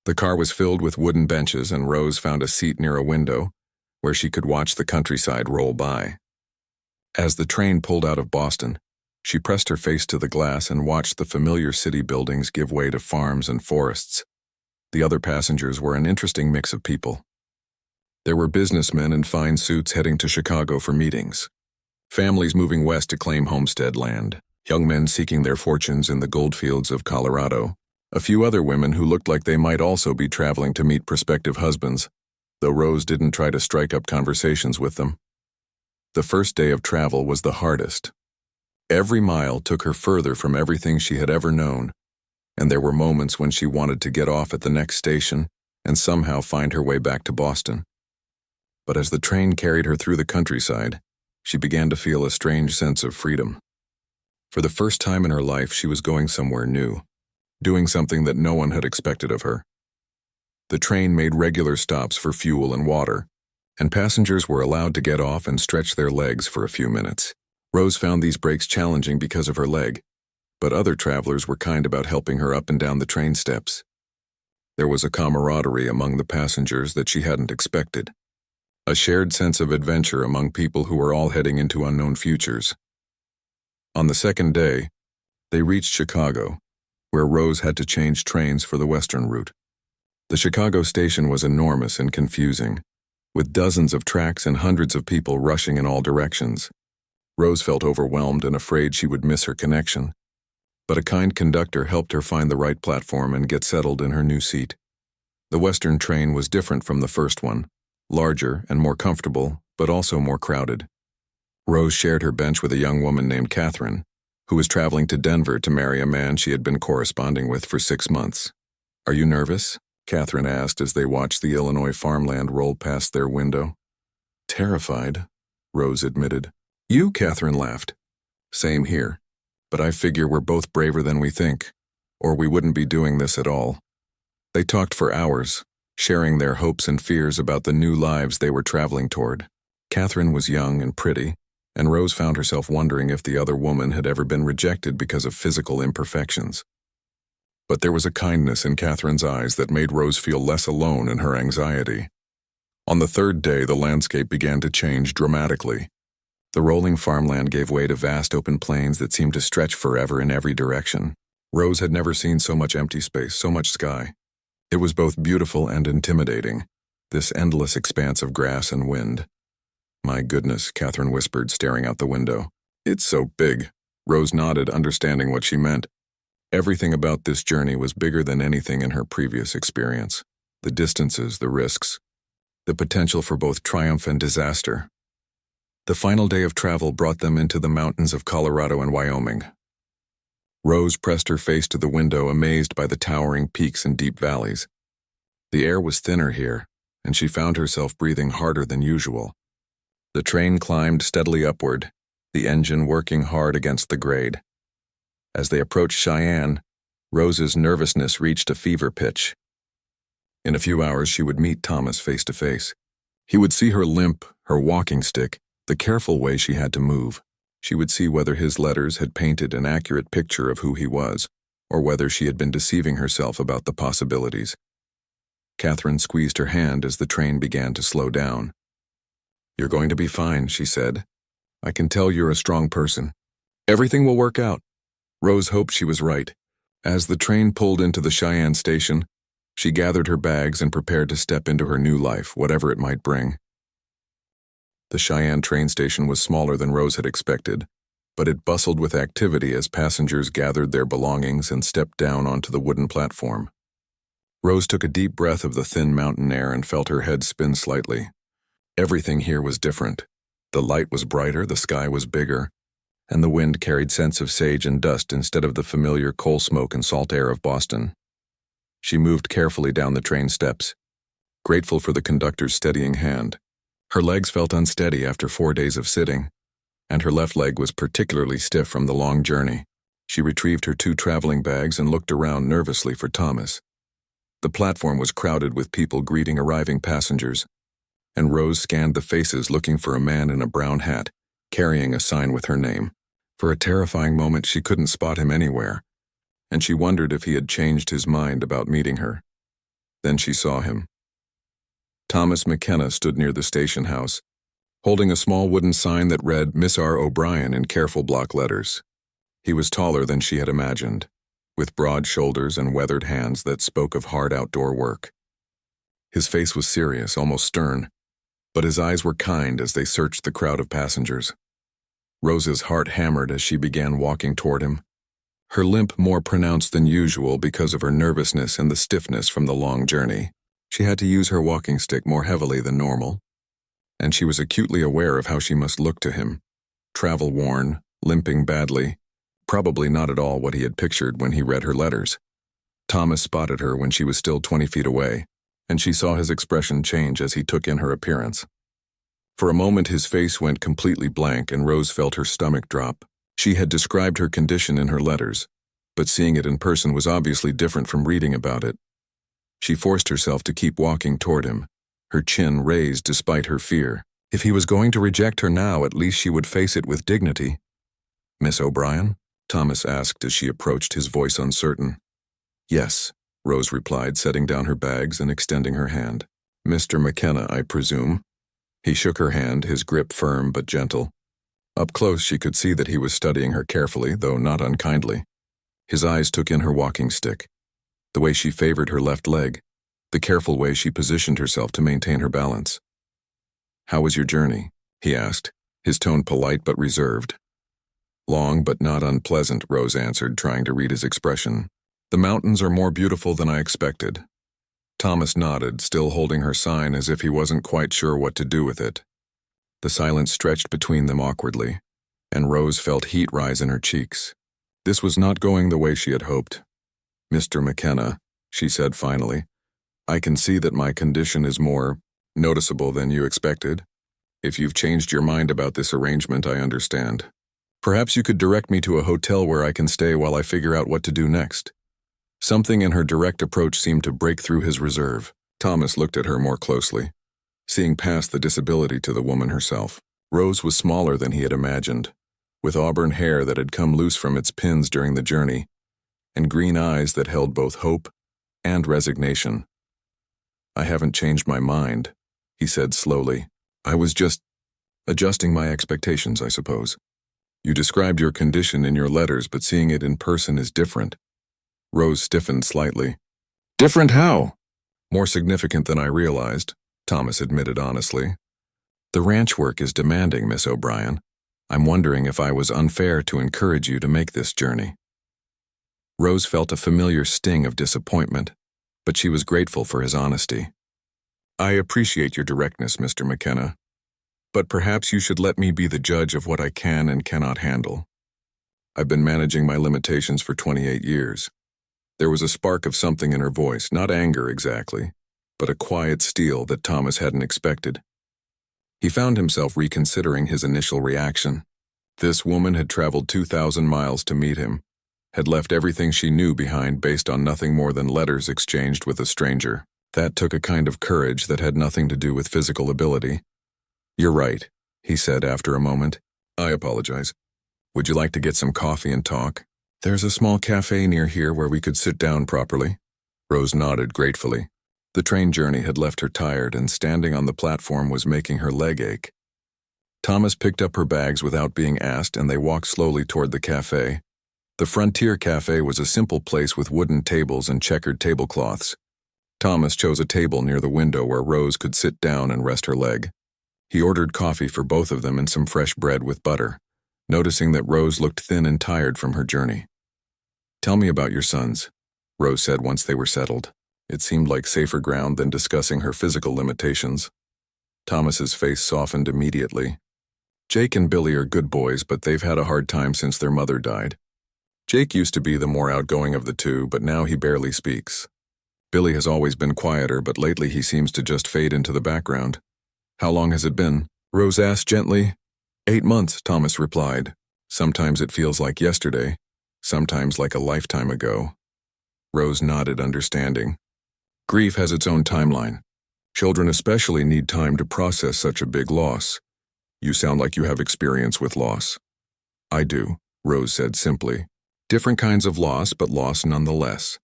The car was filled with wooden benches, and Rose found a seat near a window where she could watch the countryside roll by. As the train pulled out of Boston, she pressed her face to the glass and watched the familiar city buildings give way to farms and forests. The other passengers were an interesting mix of people. There were businessmen in fine suits heading to Chicago for meetings, families moving west to claim homestead land, young men seeking their fortunes in the goldfields of Colorado, a few other women who looked like they might also be traveling to meet prospective husbands, though Rose didn't try to strike up conversations with them. The first day of travel was the hardest. Every mile took her further from everything she had ever known, and there were moments when she wanted to get off at the next station and somehow find her way back to Boston. But as the train carried her through the countryside, she began to feel a strange sense of freedom. For the first time in her life, she was going somewhere new, doing something that no one had expected of her. The train made regular stops for fuel and water, and passengers were allowed to get off and stretch their legs for a few minutes. Rose found these breaks challenging because of her leg, but other travelers were kind about helping her up and down the train steps. There was a camaraderie among the passengers that she hadn't expected, a shared sense of adventure among people who were all heading into unknown futures. On the second day, they reached Chicago, where Rose had to change trains for the western route. The Chicago station was enormous and confusing, with dozens of tracks and hundreds of people rushing in all directions. Rose felt overwhelmed and afraid she would miss her connection, but a kind conductor helped her find the right platform and get settled in her new seat. The western train was different from the first one, larger and more comfortable, but also more crowded. Rose shared her bench with a young woman named Catherine, who was traveling to Denver to marry a man she had been corresponding with for 6 months. "Are you nervous?" Catherine asked as they watched the Illinois farmland roll past their window. "Terrified," Rose admitted. "You?" Catherine laughed. "Same here, but I figure we're both braver than we think, or we wouldn't be doing this at all." They talked for hours, sharing their hopes and fears about the new lives they were traveling toward. Catherine was young and pretty, and Rose found herself wondering if the other woman had ever been rejected because of physical imperfections. But there was a kindness in Catherine's eyes that made Rose feel less alone in her anxiety. On the third day, the landscape began to change dramatically. The rolling farmland gave way to vast open plains that seemed to stretch forever in every direction. Rose had never seen so much empty space, so much sky. It was both beautiful and intimidating, this endless expanse of grass and wind. "My goodness," Catherine whispered, staring out the window. "It's so big." Rose nodded, understanding what she meant. Everything about this journey was bigger than anything in her previous experience. The distances, the risks, the potential for both triumph and disaster. The final day of travel brought them into the mountains of Colorado and Wyoming. Rose pressed her face to the window, amazed by the towering peaks and deep valleys. The air was thinner here, and she found herself breathing harder than usual. The train climbed steadily upward, the engine working hard against the grade. As they approached Cheyenne, Rose's nervousness reached a fever pitch. In a few hours, she would meet Thomas face to face. He would see her limp, her walking stick, the careful way she had to move. She would see whether his letters had painted an accurate picture of who he was, or whether she had been deceiving herself about the possibilities. Catherine squeezed her hand as the train began to slow down. "You're going to be fine," she said. "I can tell you're a strong person. Everything will work out." Rose hoped she was right. As the train pulled into the Cheyenne station, she gathered her bags and prepared to step into her new life, whatever it might bring. The Cheyenne train station was smaller than Rose had expected, but it bustled with activity as passengers gathered their belongings and stepped down onto the wooden platform. Rose took a deep breath of the thin mountain air and felt her head spin slightly. Everything here was different. The light was brighter, the sky was bigger, and the wind carried scents of sage and dust instead of the familiar coal smoke and salt air of Boston. She moved carefully down the train steps, grateful for the conductor's steadying hand. Her legs felt unsteady after 4 days of sitting, and her left leg was particularly stiff from the long journey. She retrieved her 2 traveling bags and looked around nervously for Thomas. The platform was crowded with people greeting arriving passengers, and Rose scanned the faces looking for a man in a brown hat, carrying a sign with her name. For a terrifying moment, she couldn't spot him anywhere, and she wondered if he had changed his mind about meeting her. Then she saw him. Thomas McKenna stood near the station house, holding a small wooden sign that read Miss R. O'Brien in careful block letters. He was taller than she had imagined, with broad shoulders and weathered hands that spoke of hard outdoor work. His face was serious, almost stern, but his eyes were kind as they searched the crowd of passengers. Rose's heart hammered as she began walking toward him, her limp more pronounced than usual because of her nervousness and the stiffness from the long journey. She had to use her walking stick more heavily than normal, and she was acutely aware of how she must look to him, travel-worn, limping badly, probably not at all what he had pictured when he read her letters. Thomas spotted her when she was still 20 feet away, and she saw his expression change as he took in her appearance. For a moment his face went completely blank and Rose felt her stomach drop. She had described her condition in her letters, but seeing it in person was obviously different from reading about it. She forced herself to keep walking toward him, her chin raised despite her fear. If he was going to reject her now, at least she would face it with dignity. "Miss O'Brien?" Thomas asked as she approached, his voice uncertain. "Yes," Rose replied, setting down her bags and extending her hand. "Mr. McKenna, I presume?" He shook her hand, his grip firm but gentle. Up close she could see that he was studying her carefully, though not unkindly. His eyes took in her walking stick, the way she favored her left leg, the careful way she positioned herself to maintain her balance. "How was your journey?" he asked, his tone polite but reserved. "Long but not unpleasant," Rose answered, trying to read his expression. "The mountains are more beautiful than I expected." Thomas nodded, still holding her sign as if he wasn't quite sure what to do with it. The silence stretched between them awkwardly, and Rose felt heat rise in her cheeks. This was not going the way she had hoped. "Mr. McKenna," she said finally, "I can see that my condition is more noticeable than you expected. If you've changed your mind about this arrangement, I understand. Perhaps you could direct me to a hotel where I can stay while I figure out what to do next." Something in her direct approach seemed to break through his reserve. Thomas looked at her more closely, seeing past the disability to the woman herself. Rose was smaller than he had imagined, with auburn hair that had come loose from its pins during the journey, and green eyes that held both hope and resignation. "I haven't changed my mind," he said slowly. "I was just adjusting my expectations, I suppose. You described your condition in your letters, but seeing it in person is different." Rose stiffened slightly. "Different how?" "More significant than I realized," Thomas admitted honestly. "The ranch work is demanding, Miss O'Brien. I'm wondering if I was unfair to encourage you to make this journey." Rose felt a familiar sting of disappointment, but she was grateful for his honesty. "I appreciate your directness, Mr. McKenna, but perhaps you should let me be the judge of what I can and cannot handle. I've been managing my limitations for 28 years. There was a spark of something in her voice, not anger exactly, but a quiet steel that Thomas hadn't expected. He found himself reconsidering his initial reaction. This woman had traveled 2,000 miles to meet him, had left everything she knew behind based on nothing more than letters exchanged with a stranger. That took a kind of courage that had nothing to do with physical ability. "You're right," he said after a moment. "I apologize. Would you like to get some coffee and talk? There's a small cafe near here where we could sit down properly." Rose nodded gratefully. The train journey had left her tired, and standing on the platform was making her leg ache. Thomas picked up her bags without being asked, and they walked slowly toward the cafe. The Frontier Cafe was a simple place with wooden tables and checkered tablecloths. Thomas chose a table near the window where Rose could sit down and rest her leg. He ordered coffee for both of them and some fresh bread with butter, noticing that Rose looked thin and tired from her journey. "Tell me about your sons," Rose said once they were settled. It seemed like safer ground than discussing her physical limitations. Thomas's face softened immediately. "Jake and Billy are good boys, but they've had a hard time since their mother died. Jake used to be the more outgoing of the two, but now he barely speaks. Billy has always been quieter, but lately he seems to just fade into the background." "How long has it been?" Rose asked gently. 8 months, Thomas replied. "Sometimes it feels like yesterday, sometimes like a lifetime ago." Rose nodded, understanding. "Grief has its own timeline. Children especially need time to process such a big loss. You sound like you have experience with loss." "I do," Rose said simply. "Different kinds of loss, but loss nonetheless.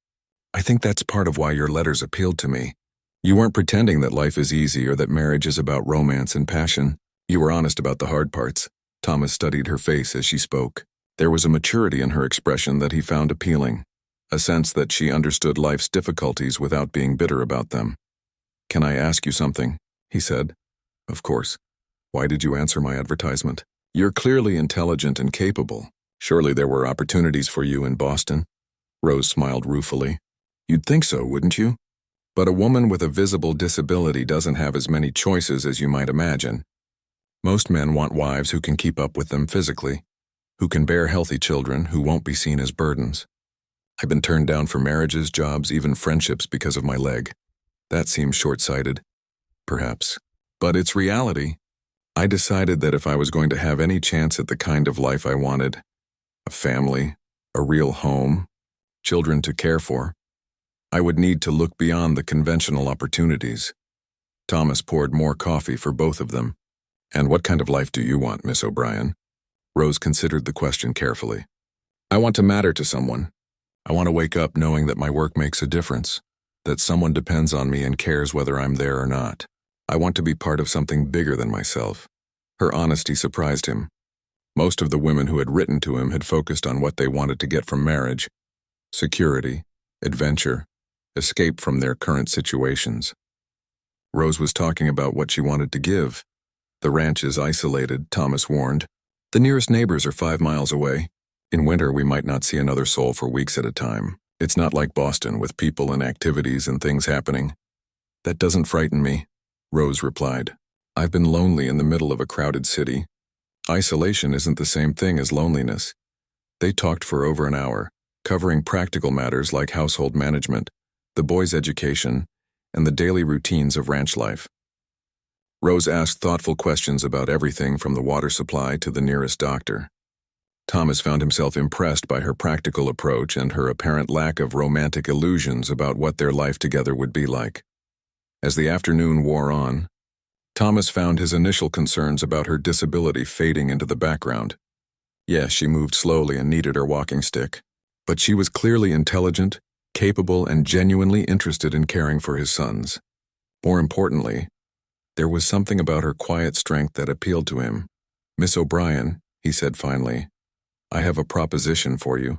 I think that's part of why your letters appealed to me. You weren't pretending that life is easy or that marriage is about romance and passion. You were honest about the hard parts." Thomas studied her face as she spoke. There was a maturity in her expression that he found appealing, a sense that she understood life's difficulties without being bitter about them. "Can I ask you something?" he said. "Of course. Why did you answer my advertisement? You're clearly intelligent and capable. Surely there were opportunities for you in Boston." Rose smiled ruefully. "You'd think so, wouldn't you? But a woman with a visible disability doesn't have as many choices as you might imagine. Most men want wives who can keep up with them physically, who can bear healthy children, who won't be seen as burdens. I've been turned down for marriages, jobs, even friendships because of my leg. That seems short-sighted, perhaps. But it's reality. I decided that if I was going to have any chance at the kind of life I wanted, a family, a real home, children to care for, I would need to look beyond the conventional opportunities. Thomas poured more coffee for both of them. And what kind of life do you want, Miss O'Brien? Rose considered the question carefully. I want to matter to someone. I want to wake up knowing that my work makes a difference, that someone depends on me and cares whether I'm there or not. I want to be part of something bigger than myself. Her honesty surprised him. Most of the women who had written to him had focused on what they wanted to get from marriage: security, adventure, escape from their current situations. Rose was talking about what she wanted to give. The ranch is isolated, Thomas warned. The nearest neighbors are 5 miles away. In winter, we might not see another soul for weeks at a time. It's not like Boston with people and activities and things happening. That doesn't frighten me, Rose replied. I've been lonely in the middle of a crowded city. Isolation isn't the same thing as loneliness. They talked for over an hour, covering practical matters like household management, the boys' education, and the daily routines of ranch life. Rose asked thoughtful questions about everything from the water supply to the nearest doctor. Thomas found himself impressed by her practical approach and her apparent lack of romantic illusions about what their life together would be like. As the afternoon wore on, Thomas found his initial concerns about her disability fading into the background. Yes, she moved slowly and needed her walking stick, but she was clearly intelligent, capable, and genuinely interested in caring for his sons. More importantly, there was something about her quiet strength that appealed to him. Miss O'Brien, he said finally, I have a proposition for you.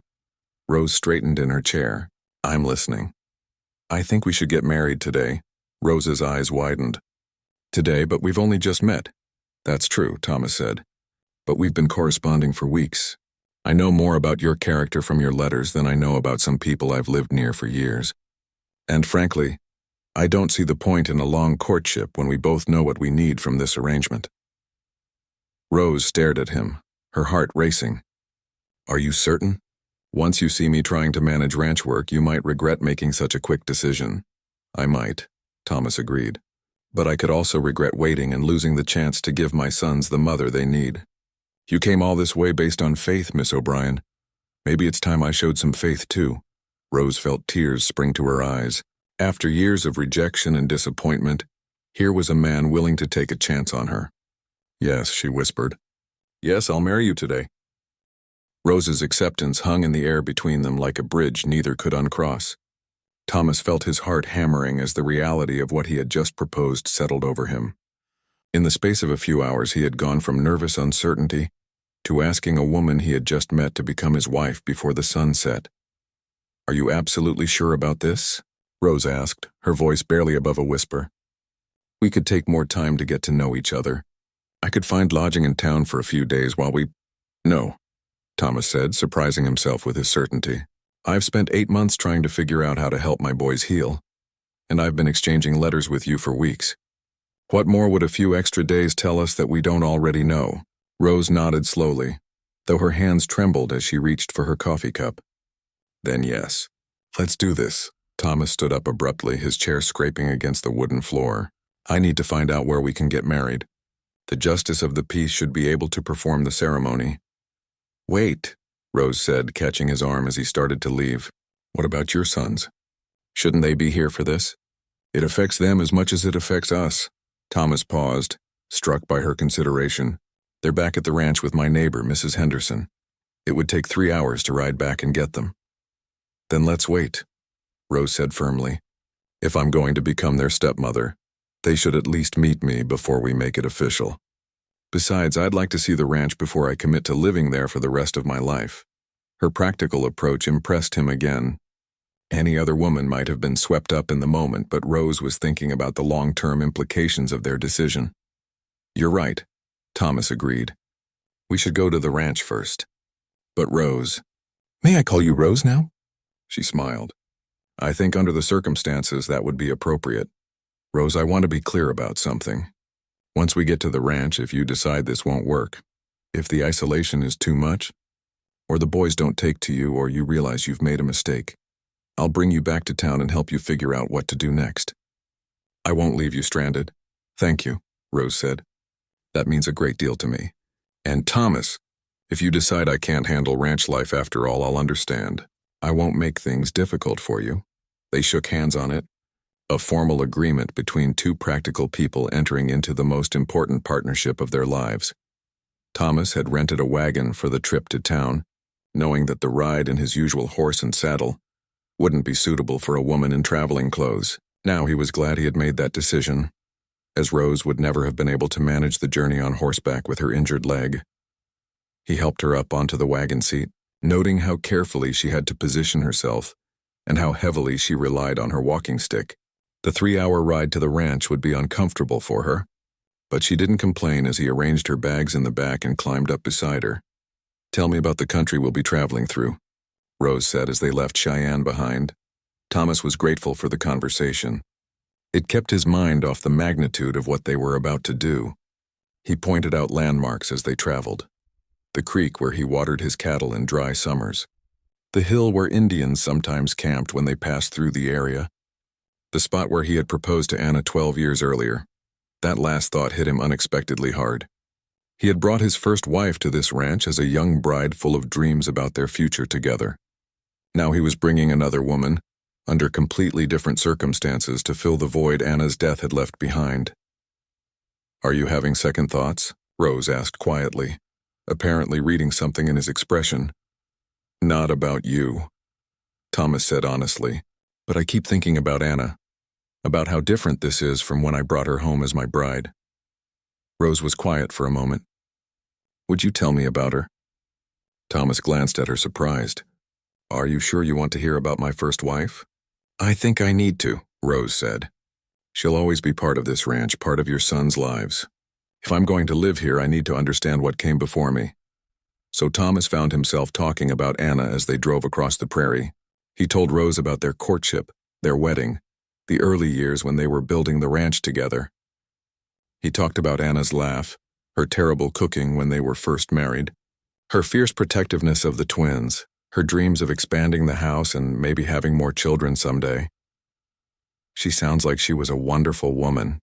Rose straightened in her chair. I'm listening. I think we should get married today. Rose's eyes widened. Today, but we've only just met. That's true, Thomas said. But we've been corresponding for weeks. I know more about your character from your letters than I know about some people I've lived near for years. And frankly, I don't see the point in a long courtship when we both know what we need from this arrangement. Rose stared at him, her heart racing. Are you certain? Once you see me trying to manage ranch work, you might regret making such a quick decision. I might, Thomas agreed. But I could also regret waiting and losing the chance to give my sons the mother they need. You came all this way based on faith, Miss O'Brien. Maybe it's time I showed some faith too. Rose felt tears spring to her eyes. After years of rejection and disappointment, here was a man willing to take a chance on her. Yes, she whispered. Yes, I'll marry you today. Rose's acceptance hung in the air between them like a bridge neither could uncross. Thomas felt his heart hammering as the reality of what he had just proposed settled over him. In the space of a few hours, he had gone from nervous uncertainty to asking a woman he had just met to become his wife before the sun set. Are you absolutely sure about this? Rose asked, her voice barely above a whisper. We could take more time to get to know each other. I could find lodging in town for a few days while we... No, Thomas said, surprising himself with his certainty. I've spent 8 months trying to figure out how to help my boys heal, and I've been exchanging letters with you for weeks. What more would a few extra days tell us that we don't already know? Rose nodded slowly, though her hands trembled as she reached for her coffee cup. Then yes. Let's do this. Thomas stood up abruptly, his chair scraping against the wooden floor. I need to find out where we can get married. The justice of the peace should be able to perform the ceremony. Wait, Rose said, catching his arm as he started to leave. What about your sons? Shouldn't they be here for this? It affects them as much as it affects us. Thomas paused, struck by her consideration. They're back at the ranch with my neighbor, Mrs. Henderson. It would take 3 hours to ride back and get them. Then let's wait, Rose said firmly. If I'm going to become their stepmother, they should at least meet me before we make it official. Besides, I'd like to see the ranch before I commit to living there for the rest of my life. Her practical approach impressed him again. Any other woman might have been swept up in the moment, but Rose was thinking about the long-term implications of their decision. You're right, Thomas agreed. We should go to the ranch first. But Rose... May I call you Rose now? She smiled. I think under the circumstances that would be appropriate. Rose, I want to be clear about something. Once we get to the ranch, if you decide this won't work, if the isolation is too much, or the boys don't take to you, or you realize you've made a mistake, I'll bring you back to town and help you figure out what to do next. I won't leave you stranded. Thank you, Rose said. That means a great deal to me. And Thomas, if you decide I can't handle ranch life after all, I'll understand. I won't make things difficult for you. They shook hands on it, a formal agreement between two practical people entering into the most important partnership of their lives. Thomas had rented a wagon for the trip to town, knowing that the ride in his usual horse and saddle wouldn't be suitable for a woman in traveling clothes. Now he was glad he had made that decision, as Rose would never have been able to manage the journey on horseback with her injured leg. He helped her up onto the wagon seat, noting how carefully she had to position herself and how heavily she relied on her walking stick. The 3-hour ride to the ranch would be uncomfortable for her, but she didn't complain as he arranged her bags in the back and climbed up beside her. "Tell me about the country we'll be traveling through," Rose said as they left Cheyenne behind. Thomas was grateful for the conversation. It kept his mind off the magnitude of what they were about to do. He pointed out landmarks as they traveled. The creek where he watered his cattle in dry summers. The hill where Indians sometimes camped when they passed through the area. The spot where he had proposed to Anna 12 years earlier. That last thought hit him unexpectedly hard. He had brought his first wife to this ranch as a young bride full of dreams about their future together. Now he was bringing another woman, under completely different circumstances, to fill the void Anna's death had left behind. "Are you having second thoughts?" Rose asked quietly, apparently reading something in his expression. "Not about you," Thomas said honestly, "but I keep thinking about Anna, about how different this is from when I brought her home as my bride." Rose was quiet for a moment. "Would you tell me about her?" Thomas glanced at her surprised. "Are you sure you want to hear about my first wife?" "I think I need to," Rose said. "She'll always be part of this ranch, part of your sons' lives. If I'm going to live here, I need to understand what came before me." So Thomas found himself talking about Anna as they drove across the prairie. He told Rose about their courtship, their wedding, the early years when they were building the ranch together. He talked about Anna's laugh, her terrible cooking when they were first married, her fierce protectiveness of the twins, her dreams of expanding the house and maybe having more children someday. "She sounds like she was a wonderful woman,"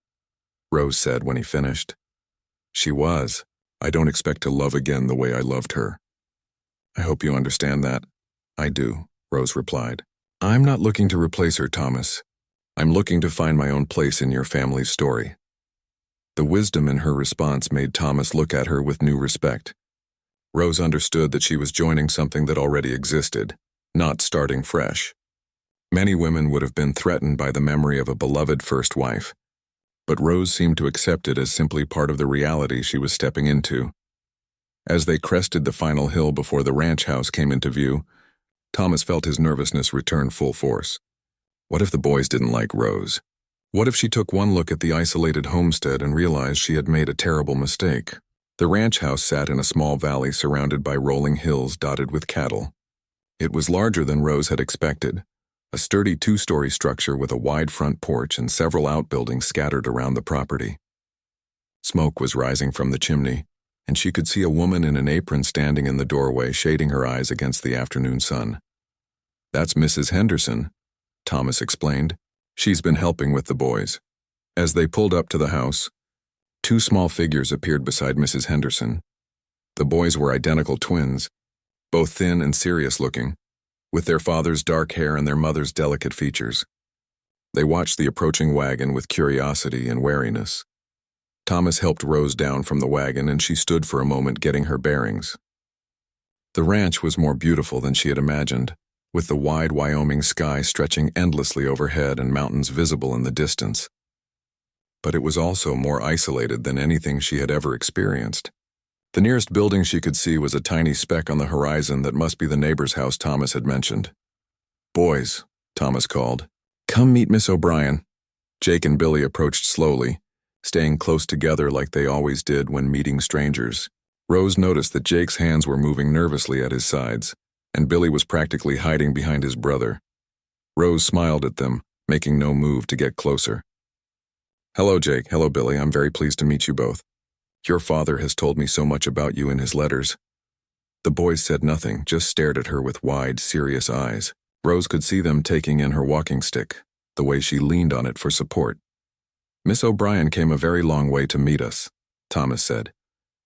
Rose said when he finished. "She was. I don't expect to love again the way I loved her." "I hope you understand that." "I do," Rose replied. "I'm not looking to replace her, Thomas. I'm looking to find my own place in your family's story." The wisdom in her response made Thomas look at her with new respect. Rose understood that she was joining something that already existed, not starting fresh. Many women would have been threatened by the memory of a beloved first wife, but Rose seemed to accept it as simply part of the reality she was stepping into. As they crested the final hill before the ranch house came into view, Thomas felt his nervousness return full force. What if the boys didn't like Rose? What if she took one look at the isolated homestead and realized she had made a terrible mistake? The ranch house sat in a small valley surrounded by rolling hills dotted with cattle. It was larger than Rose had expected, a sturdy 2-story structure with a wide front porch and several outbuildings scattered around the property. Smoke was rising from the chimney, and she could see a woman in an apron standing in the doorway, shading her eyes against the afternoon sun. "That's Mrs. Henderson," Thomas explained. "She's been helping with the boys." As they pulled up to the house, 2 small figures appeared beside Mrs. Henderson. The boys were identical twins, both thin and serious-looking, with their father's dark hair and their mother's delicate features. They watched the approaching wagon with curiosity and wariness. Thomas helped Rose down from the wagon, and she stood for a moment getting her bearings. The ranch was more beautiful than she had imagined, with the wide Wyoming sky stretching endlessly overhead and mountains visible in the distance. But it was also more isolated than anything she had ever experienced. The nearest building she could see was a tiny speck on the horizon that must be the neighbor's house Thomas had mentioned. "Boys," Thomas called, "come meet Miss O'Brien." Jake and Billy approached slowly, staying close together like they always did when meeting strangers. Rose noticed that Jake's hands were moving nervously at his sides, and Billy was practically hiding behind his brother. Rose smiled at them, making no move to get closer. "Hello, Jake. Hello, Billy. I'm very pleased to meet you both. Your father has told me so much about you in his letters." The boys said nothing, just stared at her with wide, serious eyes. Rose could see them taking in her walking stick, the way she leaned on it for support. "Miss O'Brien came a very long way to meet us," Thomas said,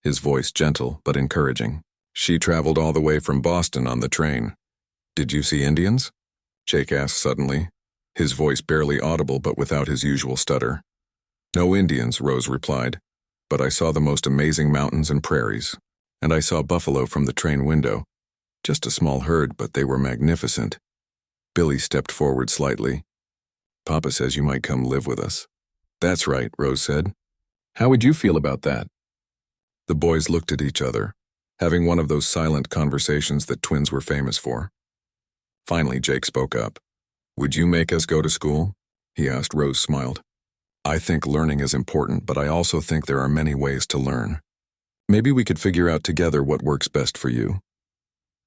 his voice gentle but encouraging. "She traveled all the way from Boston on the train." "Did you see Indians?" Jake asked suddenly. his voice barely audible but without his usual stutter. "No Indians," Rose replied, "but I saw the most amazing mountains and prairies. And I saw buffalo from the train window. Just a small herd, but they were magnificent." Billy stepped forward slightly. "Papa says you might come live with us." "That's right," Rose said. "How would you feel about that?" The boys looked at each other, having one of those silent conversations that twins were famous for. Finally, Jake spoke up. "Would you make us go to school?" he asked. Rose smiled. "I think learning is important, but I also think there are many ways to learn. Maybe we could figure out together what works best for you."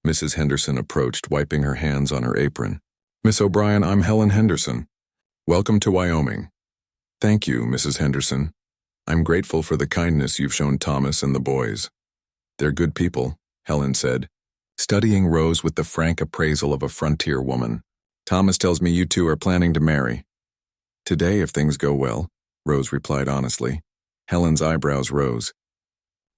Mrs. Henderson approached, wiping her hands on her apron. "Miss O'Brien, I'm Helen Henderson. Welcome to Wyoming." "Thank you, Mrs. Henderson. I'm grateful for the kindness you've shown Thomas and the boys. They're good people," Helen said, studying Rose with the frank appraisal of a frontier woman. "Thomas tells me you two are planning to marry." "Today, if things go well," Rose replied honestly. Helen's eyebrows rose.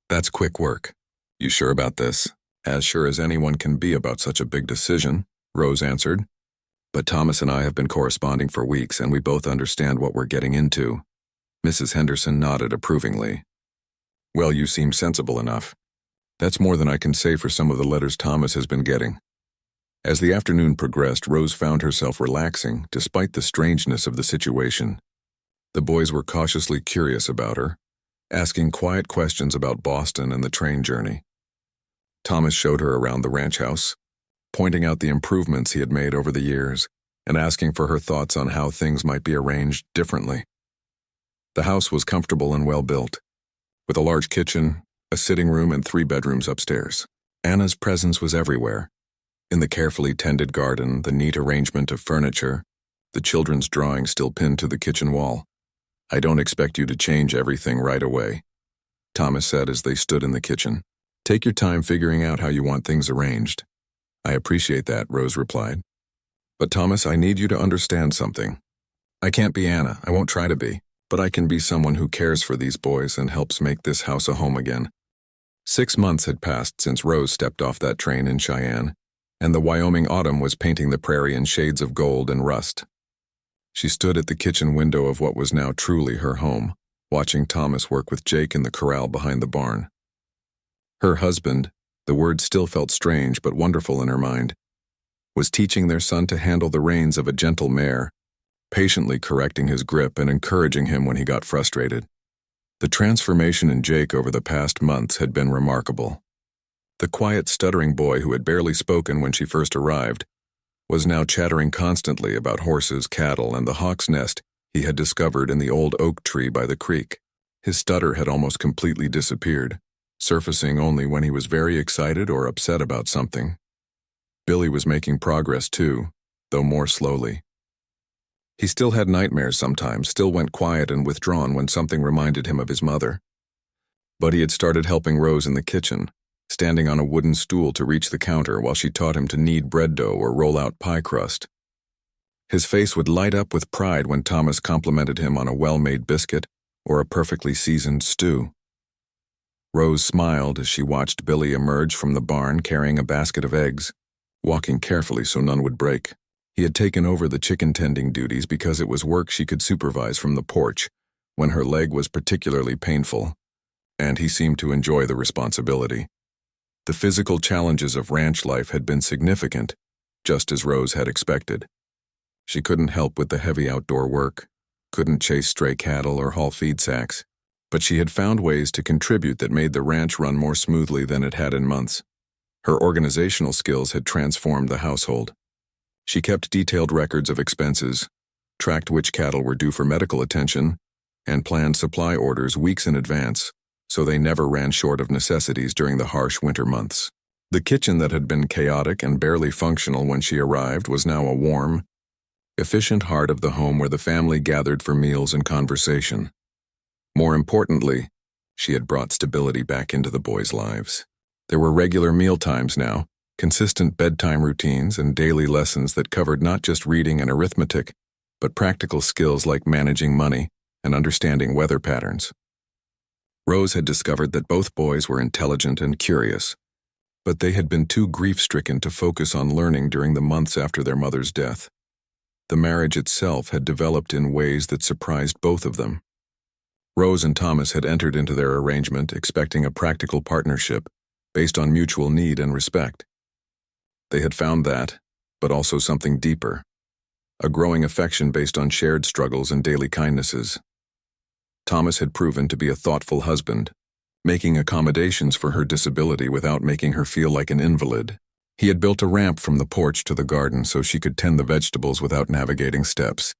"That's quick work. You sure about this?" "As sure as anyone can be about such a big decision," Rose answered. "But Thomas and I have been corresponding for weeks, and we both understand what we're getting into." Mrs. Henderson nodded approvingly. "Well, you seem sensible enough. That's more than I can say for some of the letters Thomas has been getting." As the afternoon progressed, Rose found herself relaxing, despite the strangeness of the situation. The boys were cautiously curious about her, asking quiet questions about Boston and the train journey. Thomas showed her around the ranch house, pointing out the improvements he had made over the years, and asking for her thoughts on how things might be arranged differently. The house was comfortable and well built, with a large kitchen, a sitting room, and 3 bedrooms upstairs. Anna's presence was everywhere. In the carefully tended garden, the neat arrangement of furniture, the children's drawing still pinned to the kitchen wall. "I don't expect you to change everything right away," Thomas said as they stood in the kitchen. "Take your time figuring out how you want things arranged." "I appreciate that," Rose replied. "But Thomas, I need you to understand something. I can't be Anna, I won't try to be, but I can be someone who cares for these boys and helps make this house a home again." 6 months had passed since Rose stepped off that train in Cheyenne, and the Wyoming autumn was painting the prairie in shades of gold and rust. She stood at the kitchen window of what was now truly her home, watching Thomas work with Jake in the corral behind the barn. Her husband, the word still felt strange but wonderful in her mind, was teaching their son to handle the reins of a gentle mare, patiently correcting his grip and encouraging him when he got frustrated. The transformation in Jake over the past months had been remarkable. The quiet, stuttering boy who had barely spoken when she first arrived was now chattering constantly about horses, cattle, and the hawk's nest he had discovered in the old oak tree by the creek. His stutter had almost completely disappeared, surfacing only when he was very excited or upset about something. Billy was making progress too, though more slowly. He still had nightmares sometimes, still went quiet and withdrawn when something reminded him of his mother. But he had started helping Rose in the kitchen, standing on a wooden stool to reach the counter while she taught him to knead bread dough or roll out pie crust. His face would light up with pride when Thomas complimented him on a well-made biscuit or a perfectly seasoned stew. Rose smiled as she watched Billy emerge from the barn carrying a basket of eggs, walking carefully so none would break. He had taken over the chicken tending duties because it was work she could supervise from the porch when her leg was particularly painful, and he seemed to enjoy the responsibility. The physical challenges of ranch life had been significant, just as Rose had expected. She couldn't help with the heavy outdoor work, couldn't chase stray cattle or haul feed sacks, but she had found ways to contribute that made the ranch run more smoothly than it had in months. Her organizational skills had transformed the household. She kept detailed records of expenses, tracked which cattle were due for medical attention, and planned supply orders weeks in advance, so they never ran short of necessities during the harsh winter months. The kitchen that had been chaotic and barely functional when she arrived was now a warm, efficient heart of the home where the family gathered for meals and conversation. More importantly, she had brought stability back into the boys' lives. There were regular meal times now, consistent bedtime routines, and daily lessons that covered not just reading and arithmetic, but practical skills like managing money and understanding weather patterns. Rose had discovered that both boys were intelligent and curious, but they had been too grief-stricken to focus on learning during the months after their mother's death. The marriage itself had developed in ways that surprised both of them. Rose and Thomas had entered into their arrangement expecting a practical partnership based on mutual need and respect. They had found that, but also something deeper, a growing affection based on shared struggles and daily kindnesses. Thomas had proven to be a thoughtful husband, making accommodations for her disability without making her feel like an invalid. He had built a ramp from the porch to the garden so she could tend the vegetables without navigating steps.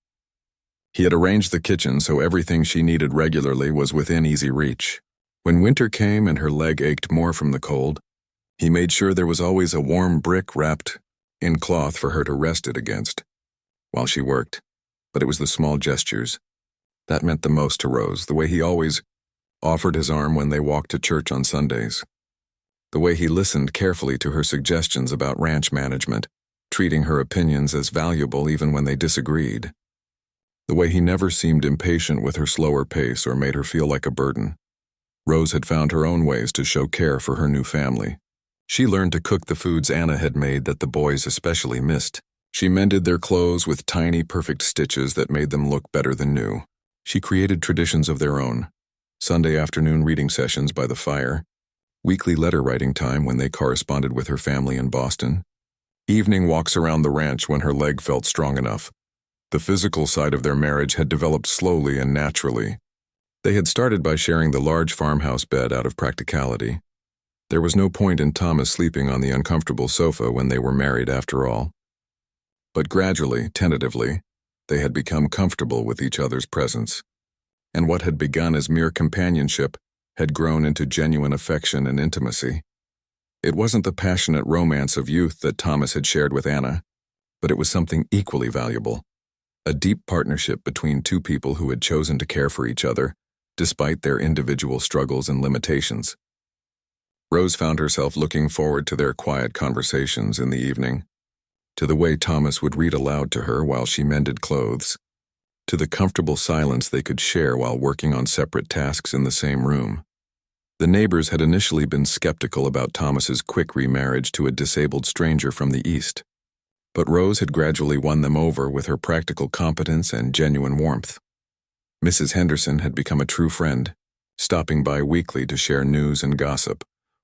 He had arranged the kitchen so everything she needed regularly was within easy reach. When winter came and her leg ached more from the cold, he made sure there was always a warm brick wrapped in cloth for her to rest it against while she worked. But it was the small gestures that meant the most to Rose, the way he always offered his arm when they walked to church on Sundays, the way he listened carefully to her suggestions about ranch management, treating her opinions as valuable even when they disagreed, the way he never seemed impatient with her slower pace or made her feel like a burden. Rose had found her own ways to show care for her new family. She learned to cook the foods Anna had made that the boys especially missed. She mended their clothes with tiny, perfect stitches that made them look better than new. She created traditions of their own: Sunday afternoon reading sessions by the fire, weekly letter-writing time when they corresponded with her family in Boston, evening walks around the ranch when her leg felt strong enough. The physical side of their marriage had developed slowly and naturally. They had started by sharing the large farmhouse bed out of practicality. There was no point in Thomas sleeping on the uncomfortable sofa when they were married after all. But gradually, tentatively, they had become comfortable with each other's presence. And what had begun as mere companionship had grown into genuine affection and intimacy. It wasn't the passionate romance of youth that Thomas had shared with Anna, but it was something equally valuable: a deep partnership between two people who had chosen to care for each other, despite their individual struggles and limitations. Rose found herself looking forward to their quiet conversations in the evening, to the way Thomas would read aloud to her while she mended clothes, to the comfortable silence they could share while working on separate tasks in the same room. The neighbors had initially been skeptical about Thomas's quick remarriage to a disabled stranger from the East, but Rose had gradually won them over with her practical competence and genuine warmth. Mrs. Henderson had become a true friend, stopping by weekly to share news and gossip,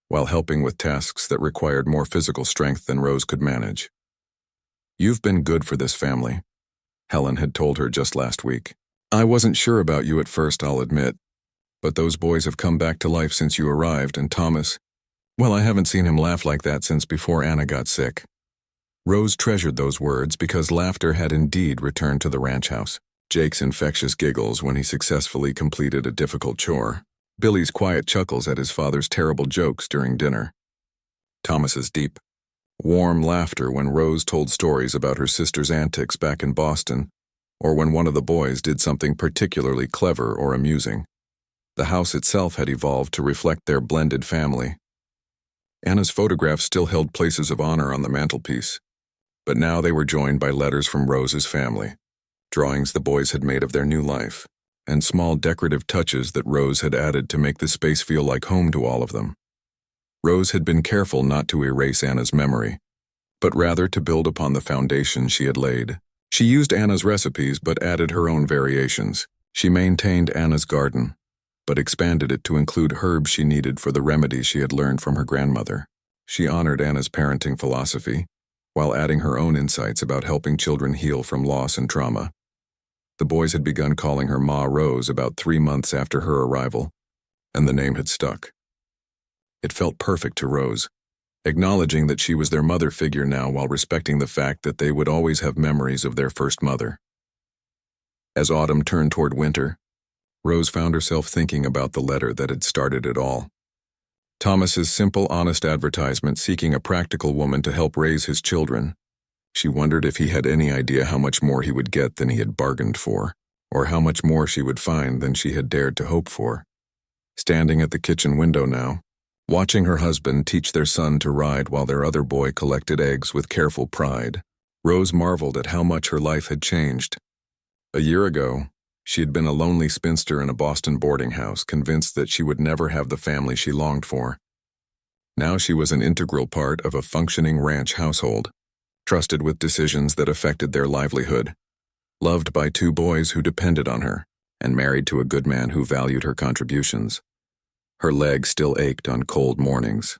while helping with tasks that required more physical strength than Rose could manage. "You've been good for this family," Helen had told her just last week. "I wasn't sure about you at first, I'll admit, but those boys have come back to life since you arrived, and Thomas, well, I haven't seen him laugh like that since before Anna got sick." Rose treasured those words because laughter had indeed returned to the ranch house. Jake's infectious giggles when he successfully completed a difficult chore, Billy's quiet chuckles at his father's terrible jokes during dinner, Thomas's deep, warm laughter when Rose told stories about her sister's antics back in Boston, or when one of the boys did something particularly clever or amusing. The house itself had evolved to reflect their blended family. Anna's photographs still held places of honor on the mantelpiece, but now they were joined by letters from Rose's family, drawings the boys had made of their new life, and small decorative touches that Rose had added to make the space feel like home to all of them. Rose had been careful not to erase Anna's memory, but rather to build upon the foundation she had laid. She used Anna's recipes but added her own variations. She maintained Anna's garden, but expanded it to include herbs she needed for the remedies she had learned from her grandmother. She honored Anna's parenting philosophy, while adding her own insights about helping children heal from loss and trauma. The boys had begun calling her Ma Rose about 3 months after her arrival, and the name had stuck. It felt perfect to Rose, acknowledging that she was their mother figure now while respecting the fact that they would always have memories of their first mother. As autumn turned toward winter, Rose found herself thinking about the letter that had started it all. Thomas's simple, honest advertisement seeking a practical woman to help raise his children. She wondered if he had any idea how much more he would get than he had bargained for, or how much more she would find than she had dared to hope for. Standing at the kitchen window now, watching her husband teach their son to ride while their other boy collected eggs with careful pride, Rose marveled at how much her life had changed. A year ago, she had been a lonely spinster in a Boston boarding house, convinced that she would never have the family she longed for. Now she was an integral part of a functioning ranch household, trusted with decisions that affected their livelihood. loved by two boys who depended on her, and married to a good man who valued her contributions. Her legs still ached on cold mornings.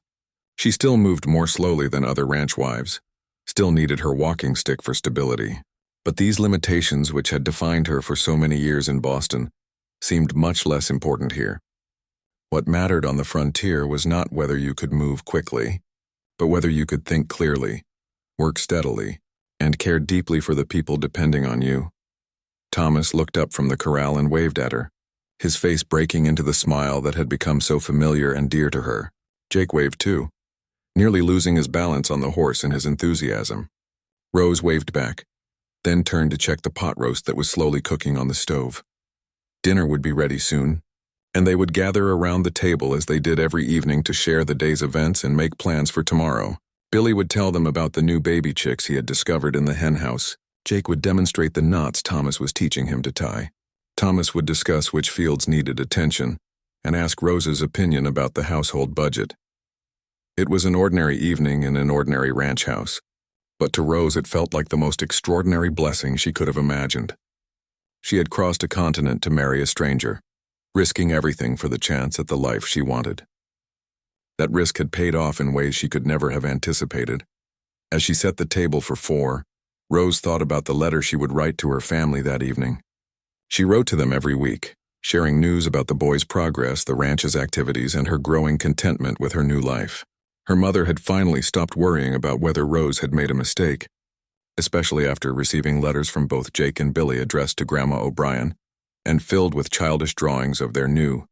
She still moved more slowly than other ranch wives, still needed her walking stick for stability. But these limitations, which had defined her for so many years in Boston, seemed much less important here. What mattered on the frontier was not whether you could move quickly, but whether you could think clearly, work steadily, and care deeply for the people depending on you. Thomas looked up from the corral and waved at her, his face breaking into the smile that had become so familiar and dear to her. Jake waved too, nearly losing his balance on the horse in his enthusiasm. Rose waved back, then turned to check the pot roast that was slowly cooking on the stove. Dinner would be ready soon, and they would gather around the table as they did every evening to share the day's events and make plans for tomorrow. Billy would tell them about the new baby chicks he had discovered in the hen house. Jake would demonstrate the knots Thomas was teaching him to tie. Thomas would discuss which fields needed attention and ask Rose's opinion about the household budget. It was an ordinary evening in an ordinary ranch house, but to Rose it felt like the most extraordinary blessing she could have imagined. She had crossed a continent to marry a stranger, risking everything for the chance at the life she wanted. That risk had paid off in ways she could never have anticipated. As she set the table for four, Rose thought about the letter she would write to her family that evening. She wrote to them every week, sharing news about the boys' progress, the ranch's activities, and her growing contentment with her new life. Her mother had finally stopped worrying about whether Rose had made a mistake, especially after receiving letters from both Jake and Billy addressed to Grandma O'Brien and filled with childish drawings of their new,